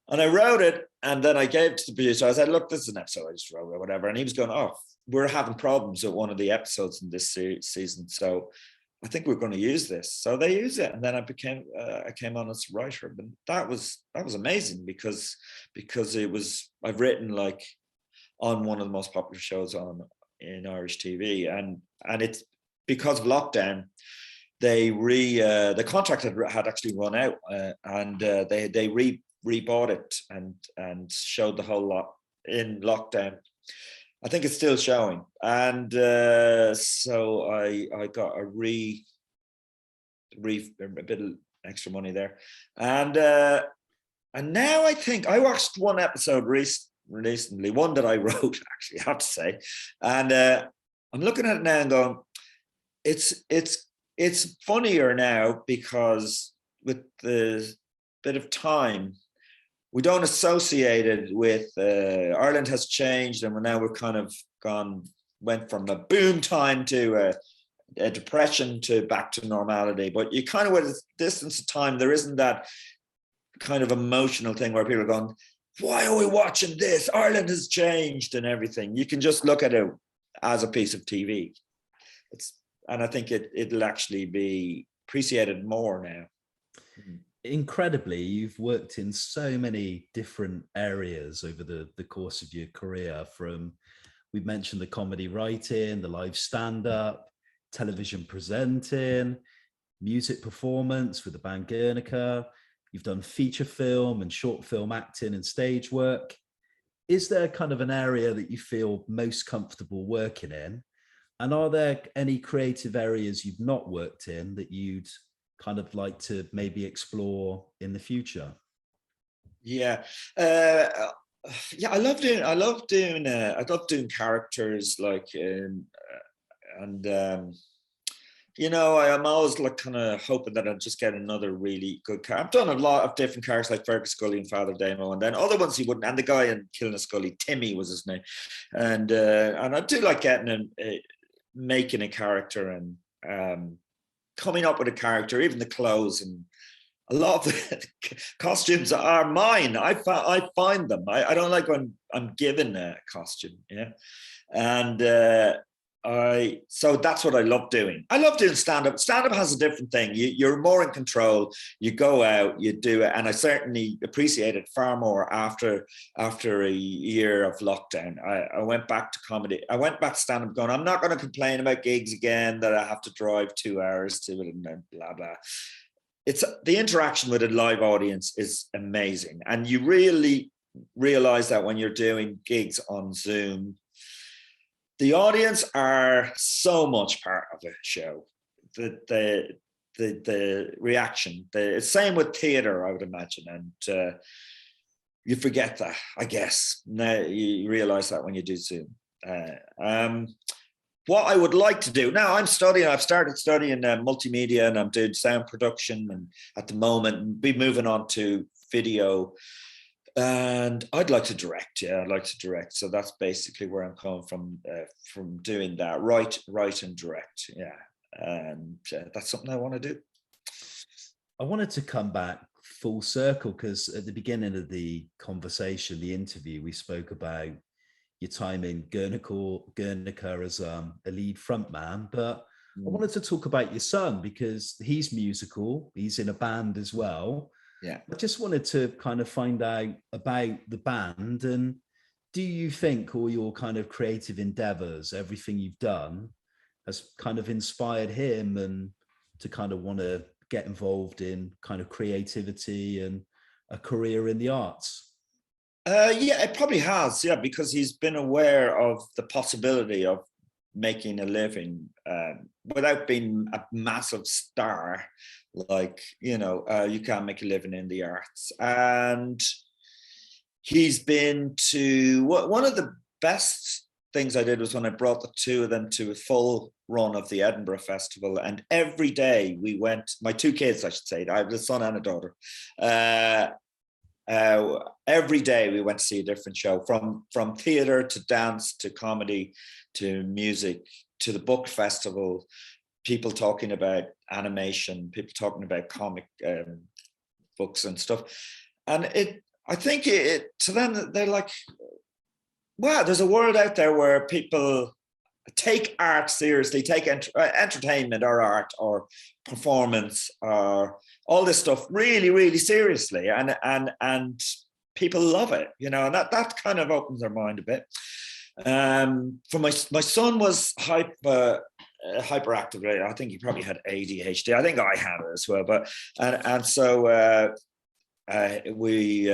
And I wrote it, and then I gave it to the producer. I said, look, this is an episode I just wrote or whatever. And he was going, oh, we're having problems with one of the episodes in this season, so I think we're going to use this. So they used it, and then I came on as a writer. But that was amazing because it was, I've written like on one of the most popular shows in Irish TV, and it's because of lockdown. The contract had actually run out, and they rebought it and showed the whole lot in lockdown. I think it's still showing, and so I got a bit of extra money there, and now I think I watched one episode recently, one that I wrote, actually, I have to say, and I'm looking at it now and going, it's funnier now because with the bit of time, we don't associate it with Ireland has changed, and we're kind of went from a boom time to a depression to back to normality. But you kind of, with a distance of time, there isn't that kind of emotional thing where people are going, why are we watching this? Ireland has changed and everything. You can just look at it as a piece of TV. And I think it'll actually be appreciated more now. Incredibly, you've worked in so many different areas over the course of your career. We've mentioned the comedy writing, the live stand-up, television presenting, music performance with the band Guernica. You've done feature film and short film acting and stage work. Is there kind of an area that you feel most comfortable working in? And are there any creative areas you've not worked in that you'd kind of like to maybe explore in the future? Yeah. Yeah, I love doing characters, like, you know, I'm always like kind of hoping that I'll just get another really good character. I've done a lot of different characters like Fergus Scully and Father Damo, and then other ones he wouldn't. And the guy in Killinaskully, Timmy was his name, and I do like getting making a character and coming up with a character, even the clothes, and a lot of the costumes are mine. I find them. I don't like when I'm given a costume, yeah, and. So that's what I love doing. I love doing stand-up. Stand-up has a different thing. You're more in control. You go out, you do it. And I certainly appreciate it far more after a year of lockdown. I went back to comedy. I went back to stand-up going, I'm not going to complain about gigs again that I have to drive 2 hours to it and blah, blah. It's the interaction with a live audience is amazing. And you really realize that when you're doing gigs on Zoom. The audience are so much part of a show. The reaction. Same with theatre, I would imagine, and you forget that. I guess now you realise that when you do Zoom. What I would like to do now, I've started studying multimedia, and I'm doing sound production, and at the moment, be moving on to video. And I'd like to direct, yeah, I'd like to direct. So that's basically where I'm coming from doing that, write and direct, yeah. And that's something I want to do. I wanted to come back full circle because at the beginning of the conversation, the interview, we spoke about your time in Guernica as a lead frontman, but I wanted to talk about your son because he's musical, he's in a band as well. Yeah. I just wanted to kind of find out about the band, and do you think all your kind of creative endeavors, everything you've done, has kind of inspired him and to kind of want to get involved in kind of creativity and a career in the arts? Yeah, it probably has, yeah, because he's been aware of the possibility of making a living without being a massive star. Like, you know, you can't make a living in the arts. And he's been to, one of the best things I did was when I brought the two of them to a full run of the Edinburgh Festival. And every day we went, my two kids, I should say, I have a son and a daughter. Every day we went to see a different show, from theatre to dance to comedy to music to the book festival, people talking about animation, people talking about comic books and stuff. And I think to them, they're like, wow, there's a world out there where people take art seriously, take entertainment or art or performance or all this stuff really, really seriously. And people love it, you know, and that kind of opens their mind a bit. For my son was hyperactive. I think he probably had ADHD. I think I had it as well. But so we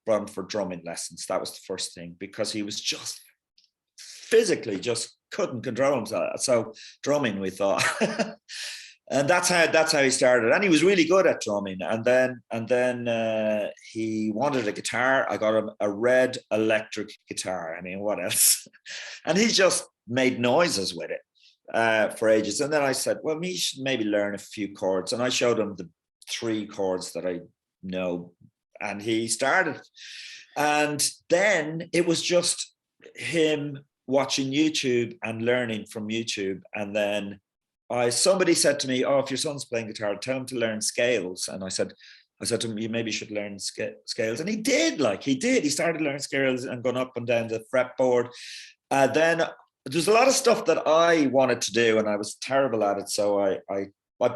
brought him for drumming lessons. That was the first thing, because he was just physically just couldn't control himself. So drumming, we thought. And that's how he started, and he was really good at drumming. And then he wanted a guitar. I got him a red electric guitar. I mean, what else? And he just made noises with it for ages. And then I said, well, he should maybe learn a few chords. And I showed him the 3 chords that I know, and he started. And then it was just him watching YouTube and learning from YouTube, and then somebody said to me, oh, if your son's playing guitar, tell him to learn scales. And I said, I said to him, you maybe should learn scales. And he did, he started learning scales and going up and down the fretboard. Then there's a lot of stuff that I wanted to do and I was terrible at it. So I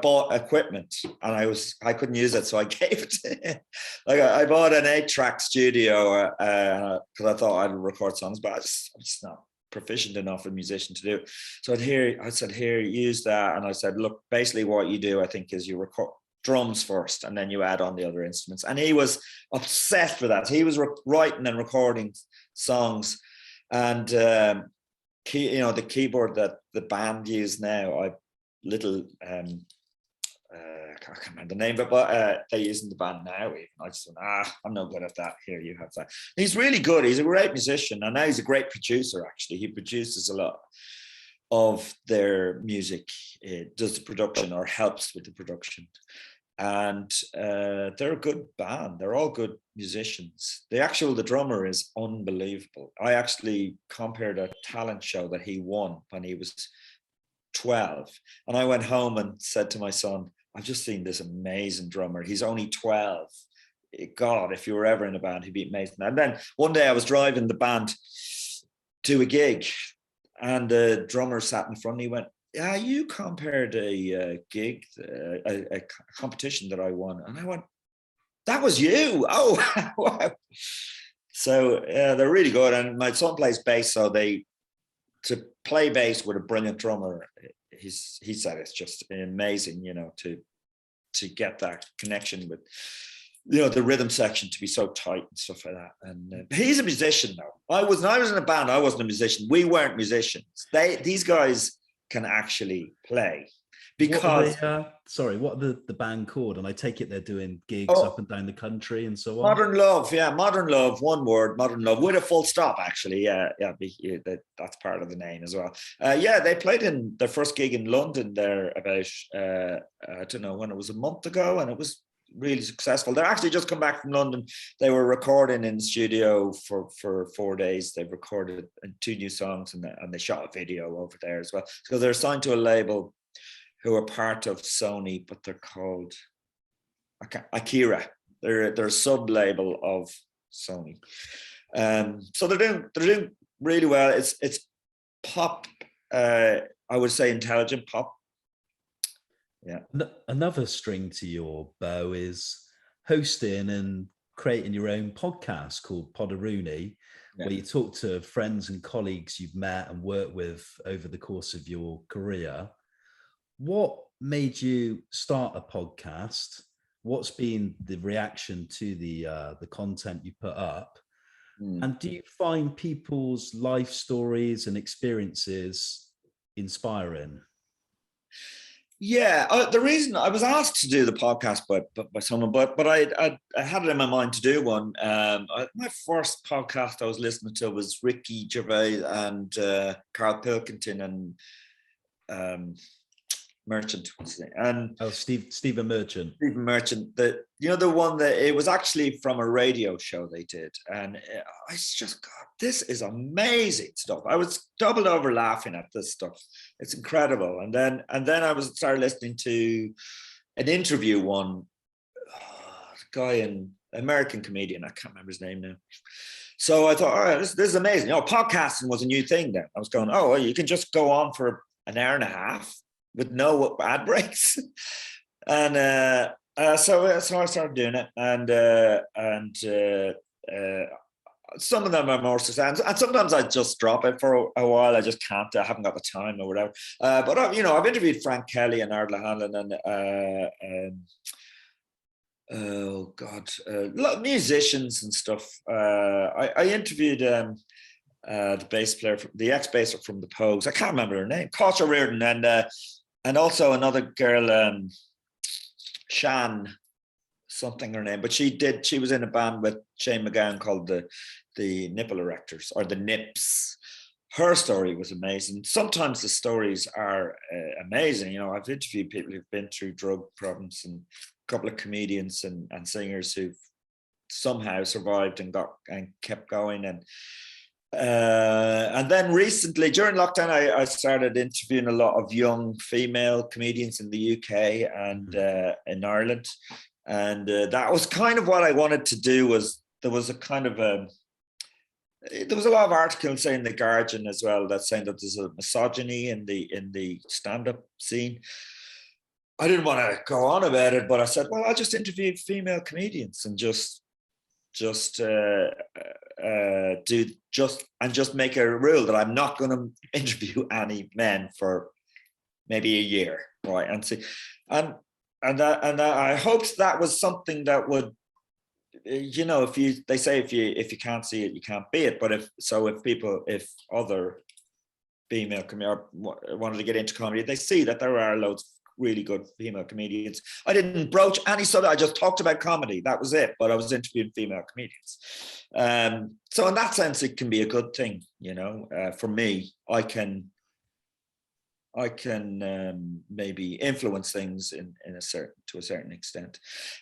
bought equipment and I couldn't use it. So I gave it to him. I bought an 8-track studio because I thought I'd record songs, but I'm just not proficient enough a musician to do it. So I said, here, use that. And I said, look, basically what you do, I think, is you record drums first and then you add on the other instruments. And he was obsessed with that. He was writing and recording songs. And the keyboard that the band use now, I can't remember the name, but they use in the band now. Even I just went, I'm no good at that. Here, you have that. He's really good. He's a great musician, and now he's a great producer. Actually, he produces a lot of their music. It does the production or helps with the production, and they're a good band. They're all good musicians. The drummer is unbelievable. I actually compared a talent show that he won when he was 12, and I went home and said to my son, I've just seen this amazing drummer. He's only 12. God, if you were ever in a band, he'd be amazing. And then one day I was driving the band to a gig and the drummer sat in front of me and went, yeah, you compared a gig, a competition that I won. And I went, that was you. Oh, wow. So they're really good. And my son plays bass, so to play bass with a brilliant drummer, he said it's just amazing, to get that connection with, the rhythm section to be so tight and stuff like that. And he's a musician though. When I was in a band, I wasn't a musician. We weren't musicians. These guys can actually play. Because what are the band called? And I take it they're doing gigs up and down the country and so on. Modern Love, one word, Modern Love, with a full stop, actually. That's part of the name as well. They played in their first gig in London there about, I don't know when, it was a month ago, and it was really successful. They're actually just come back from London. They were recording in the studio for 4 days. They've recorded 2 new songs and they shot a video over there as well. So they're signed to a label who are part of Sony, but they're called Akira. They're a sub-label of Sony. So they're doing really well. It's pop. I would say intelligent pop. Yeah. Another string to your bow is hosting and creating your own podcast called PODAROONEY, where you talk to friends and colleagues you've met and worked with over the course of your career. What made you start a podcast? What's been the reaction to the content you put up? And do you find people's life stories and experiences inspiring? Yeah, the reason I was asked to do the podcast by someone, but I had it in my mind to do one. My first podcast I was listening to was Ricky Gervais and Carl Pilkington and Merchant, what's his name? And Stephen Merchant. Stephen Merchant. The one that it was actually from a radio show they did, and I just God, this is amazing stuff. I was doubled over laughing at this stuff. It's incredible. And then I started listening to an interview one. Guy, an American comedian, I can't remember his name now. So I thought, all right, this is amazing. Podcasting was a new thing then. I was going, well, you can just go on for an hour and a half with no ad breaks. And so I started doing it. And some of them are more successful. And sometimes I just drop it for a while. I just can't. I haven't got the time or whatever. But I've interviewed Frank Kelly and Ardla Hanlon and a lot of musicians and stuff. I interviewed the bass player, the ex-basser from the Pogues. I can't remember her name. Cosha Reardon and also another girl, Shan, something her name. But she was in a band with Shane McGowan called the Nipple Erectors, or the Nips. Her story was amazing. Sometimes the stories are amazing. I've interviewed people who've been through drug problems, and a couple of comedians and singers who've somehow survived and kept going. And then recently, during lockdown, I started interviewing a lot of young female comedians in the UK and in Ireland. And that was kind of what I wanted to do. Was there was a kind of there was a lot of articles saying the Guardian as well that saying that there's a misogyny in the stand-up scene. I didn't want to go on about it, but I said, well, I'll just interview female comedians and just make a rule that I'm not going to interview any men for maybe a year, right? And see, and I hoped that was something that would, you know, they say if you can't see it, you can't be it. But if other female comedians wanted to get into comedy, they see that there are loads of really good female comedians. I didn't broach any sort of, I just talked about comedy. That was it. But I was interviewing female comedians. So in that sense, it can be a good thing, you know. For me, I can maybe influence things to a certain extent,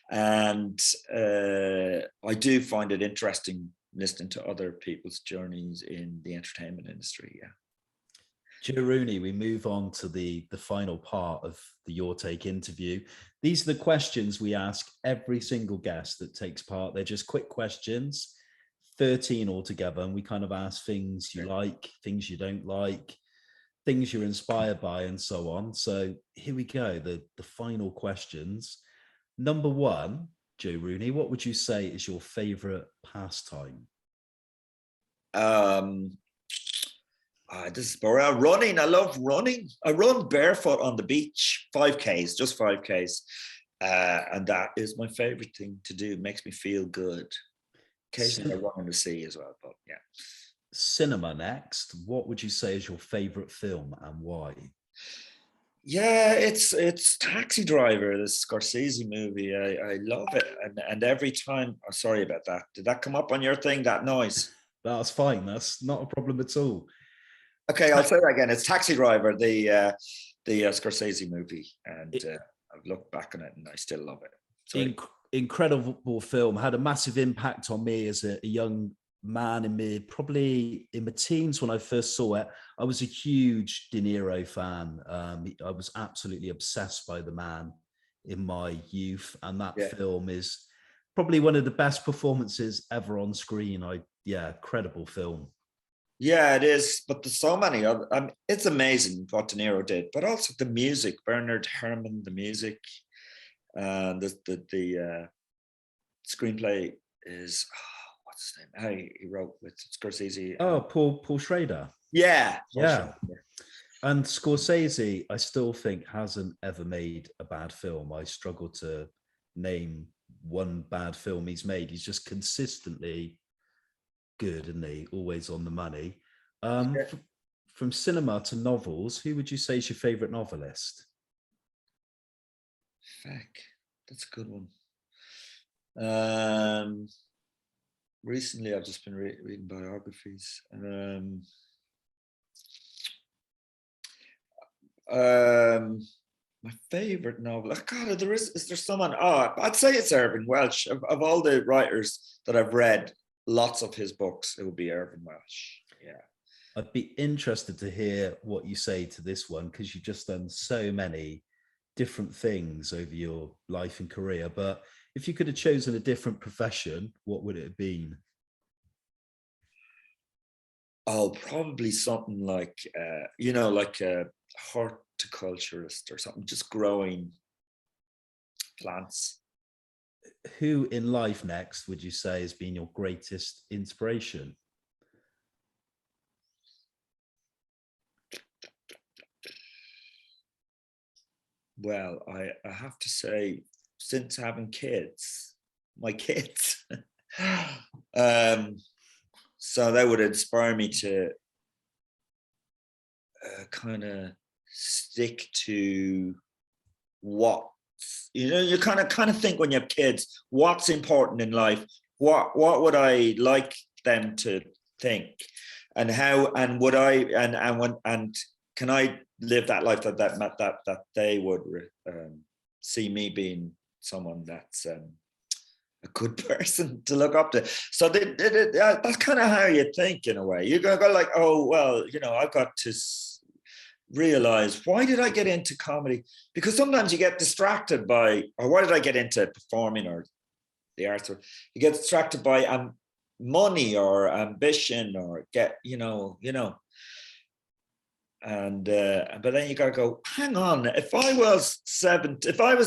and I do find it interesting listening to other people's journeys in the entertainment industry. Yeah. Joe Rooney, we move on to the final part of the Your Take interview. These are the questions we ask every single guest that takes part. They're just quick questions, 13 altogether, and we kind of ask things you like, things you don't like, things you're inspired by, and so on. So here we go, the final questions. Number one, Joe Rooney, what would you say is your favorite pastime? This is running. I love running. I run barefoot on the beach, 5Ks, just 5Ks. And that is my favorite thing to do. It makes me feel good. Occasionally I run in the sea as well, but yeah. Cinema next. What would you say is your favorite film and why? Yeah, it's Taxi Driver, the Scorsese movie. I love it. And every time, oh, sorry about that. Did that come up on your thing, that noise? That's fine. That's not a problem at all. Okay, I'll say that again. It's Taxi Driver, the Scorsese movie, and I've looked back on it and I still love it. Incredible film. Had a massive impact on me as a young man probably in my teens when I first saw it. I was a huge De Niro fan. I was absolutely obsessed by the man in my youth, and that film is probably one of the best performances ever on screen. Incredible film. Yeah, it is. But there's so many. It's amazing what De Niro did, but also the music. Bernard Herrmann, the music, and the screenplay is what's his name? He wrote with Scorsese. Paul Schrader. Yeah. Schrader. And Scorsese, I still think hasn't ever made a bad film. I struggle to name one bad film he's made. He's just consistently good, isn't he? Always on the money. From cinema to novels, who would you say is your favorite novelist? That's a good one. Recently, I've just been reading biographies. My favorite novel. God, is there someone? I'd say it's Irving Welsh. Of all the writers that I've read, lots of his books, it would be Irving Welsh. Yeah. I'd be interested to hear what you say to this one, because you've just done so many different things over your life and career. But if you could have chosen a different profession, what would it have been? Probably something like, like a horticulturist or something, just growing plants. Who in life next would you say has been your greatest inspiration? Well, I have to say, since having kids, my kids, so that would inspire me to kind of stick to what, you kind of think when you have kids, what's important in life? What would I like them to think, and how, and would I, and can I live that life that they would see me being someone that's a good person to look up to. So that's kind of how you think in a way. You're gonna go like, oh well, I've got to realize, why did I get into comedy? Because sometimes you get distracted by, or why did I get into performing or the arts? Or you get distracted by money or ambition or and but then you gotta go, hang on, if I was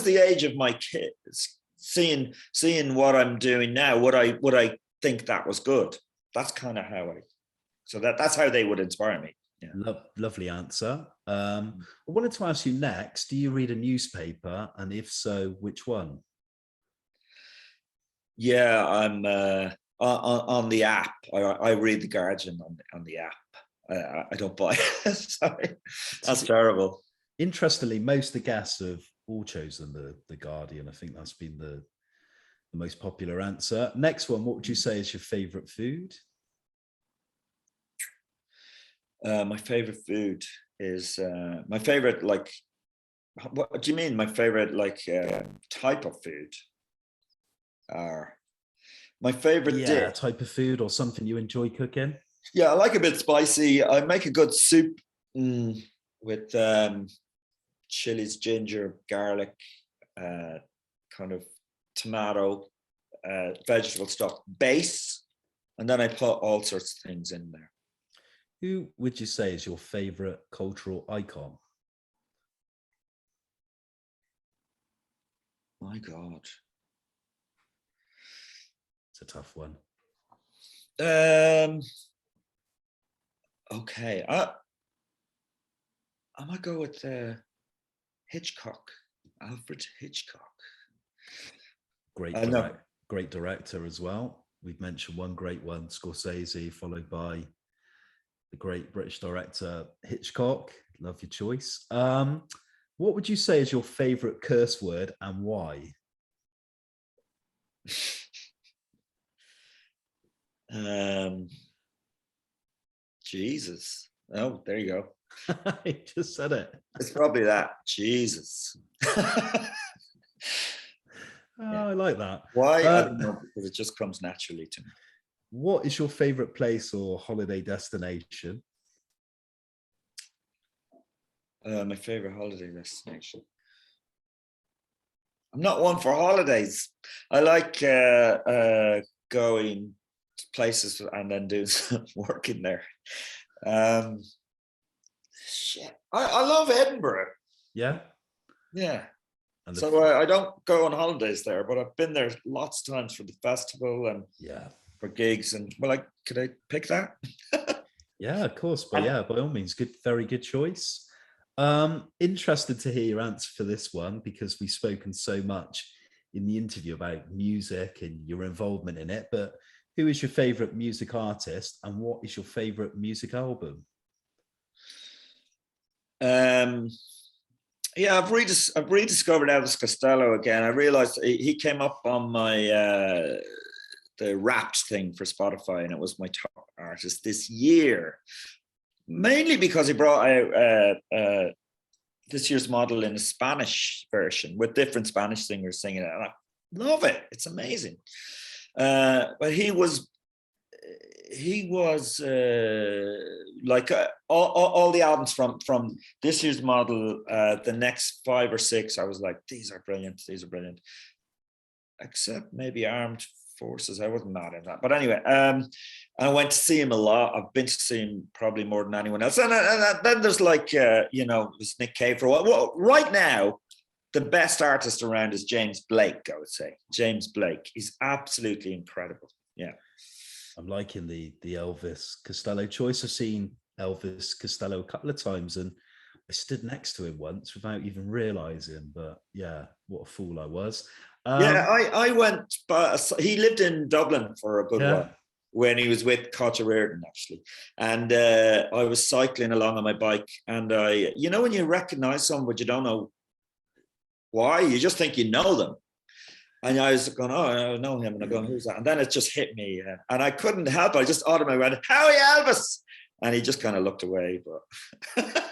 the age of my kids, seeing what I'm doing now, would I think that was good? That's kind of how that's how they would inspire me. Yeah. Lovely answer. I wanted to ask you next, do you read a newspaper? And if so, which one? Yeah, I'm on the app. I read The Guardian on the app. I don't buy it. Sorry, that's terrible. Interestingly, most of the guests have all chosen the Guardian. I think that's been the most popular answer. Next one, what would you say is your favorite food? My favorite food is my favorite, like, what do you mean? My favorite, like, type of food? My favorite dish. Type of food or something you enjoy cooking? Yeah, I like a bit spicy. I make a good soup with chilies, ginger, garlic, kind of tomato, vegetable stock base, and then I put all sorts of things in there. Who would you say is your favorite cultural icon? My God. It's a tough one. Okay. I might go with Hitchcock, Alfred Hitchcock. Great director as well. We've mentioned one great one, Scorsese, followed by the great British director Hitchcock. Love your choice. What would you say is your favorite curse word and why? Jesus. Oh, there you go. I just said it. It's probably that. Jesus. I like that. Why? I don't know, because it just comes naturally to me. What is your favorite place or holiday destination? My favorite holiday destination. I'm not one for holidays. I like going to places and then doing some work in there. Shit. I love Edinburgh. Yeah. Yeah. So I don't go on holidays there, but I've been there lots of times for the festival and for gigs. And could I pick that? Yeah, of course. But yeah, by all means, very good choice. Interested to hear your answer for this one, because we've spoken so much in the interview about music and your involvement in it. But who is your favorite music artist and what is your favorite music album? Yeah, I've rediscovered Elvis Costello again. I realized he came up on my the Wrapped thing for Spotify, and it was my top artist this year, mainly because he brought out This Year's Model in a Spanish version with different Spanish singers singing it, and I love it. It's amazing. But he was like all the albums from This Year's Model, the next 5 or 6, I was like, these are brilliant, except maybe Armed Forces. I wasn't mad at that, but anyway, I went to see him a lot. I've been to see him probably more than anyone else, and then there's like there's Nick Cave for a while. Well, right now the best artist around is James Blake. I would say James Blake. He's absolutely incredible. Yeah. I'm liking the Elvis Costello choice. I've seen Elvis Costello a couple of times and I stood next to him once without even realizing, but yeah, what a fool I was. I went, but he lived in Dublin for a good while when he was with Catha Reardon, actually. And I was cycling along on my bike, and when you recognize someone, but you don't know why, you just think you know them. And I was going, oh, I know him. And I'm going, who's that? And then it just hit me. And I couldn't help it. I just automatically went, Howie Elvis. And he just kind of looked away. But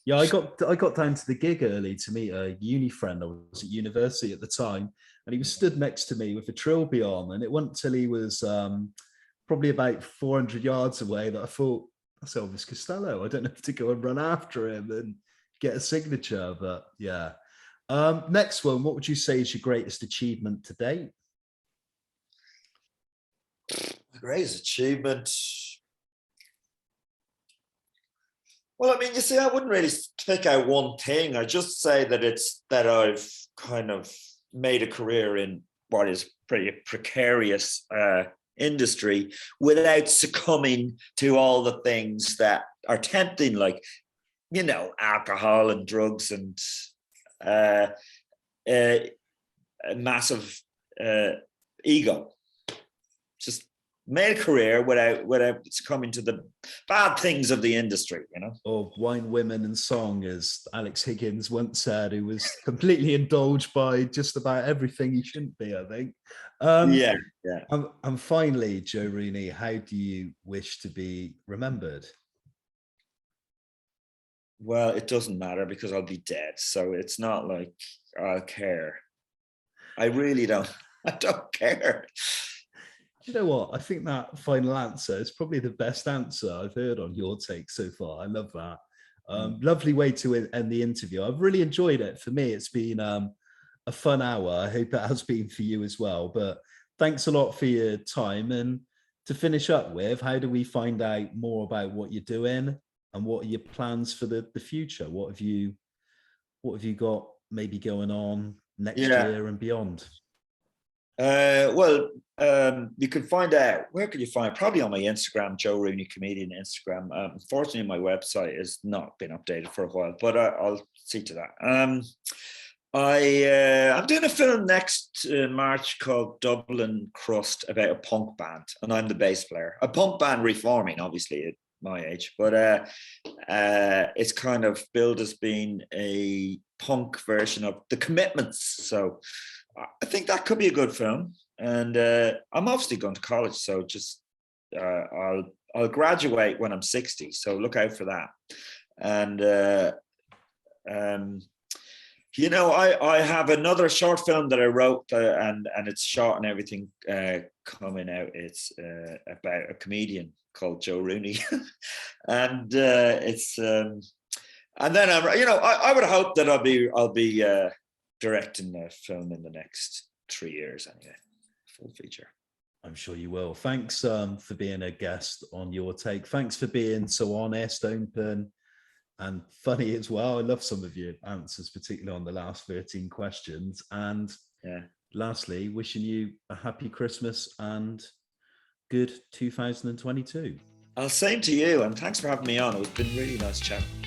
yeah, I got down to the gig early to meet a uni friend. I was at university at the time. And he was stood next to me with a trilby on. And it wasn't till he was probably about 400 yards away that I thought, that's Elvis Costello. I don't have to go and run after him and get a signature, but yeah. Next one, what would you say is your greatest achievement to date? Greatest achievement. Well, I mean, you see, I wouldn't really pick out one thing. I just say that I've kind of made a career in what is pretty precarious industry without succumbing to all the things that are tempting, like, alcohol and drugs and a massive ego. Just made a career without succumbing to the bad things of the industry, Or wine, women and song, as Alex Higgins once said, who was completely indulged by just about everything he shouldn't be, I think. Yeah. And finally, Joe Rooney, how do you wish to be remembered? Well, it doesn't matter because I'll be dead. So it's not like I'll care. I really don't. I don't care. You know what? I think that final answer is probably the best answer I've heard on Your Take so far. I love that. Lovely way to end the interview. I've really enjoyed it. For me, it's been a fun hour. I hope it has been for you as well. But thanks a lot for your time. And to finish up with, how do we find out more about what you're doing and what are your plans for the future? What have you got maybe going on next year and beyond? You can find out, where can you find it? Probably on my Instagram, Joe Rooney Comedian Instagram. Unfortunately, my website has not been updated for a while, but I'll see to that. I'm doing a film next March called Dublin Crust about a punk band, and I'm the bass player. A punk band reforming, obviously, at my age, but it's kind of billed as being a punk version of The Commitments. So I think that could be a good film. And I'm obviously going to college, so just I'll graduate when I'm 60. So look out for that. And I have another short film that I wrote and it's shot and everything coming out. It's about a comedian called Joe Rooney, and it's and then I would hope that I'll be directing a film in the next 3 years anyway, full feature. I'm sure you will. Thanks for being a guest on Your Take. Thanks for being so honest, open, and funny as well. I love some of your answers, particularly on the last 13 questions. And lastly, wishing you a happy Christmas and good 2022. Same to you, and thanks for having me on. It's been really nice chatting.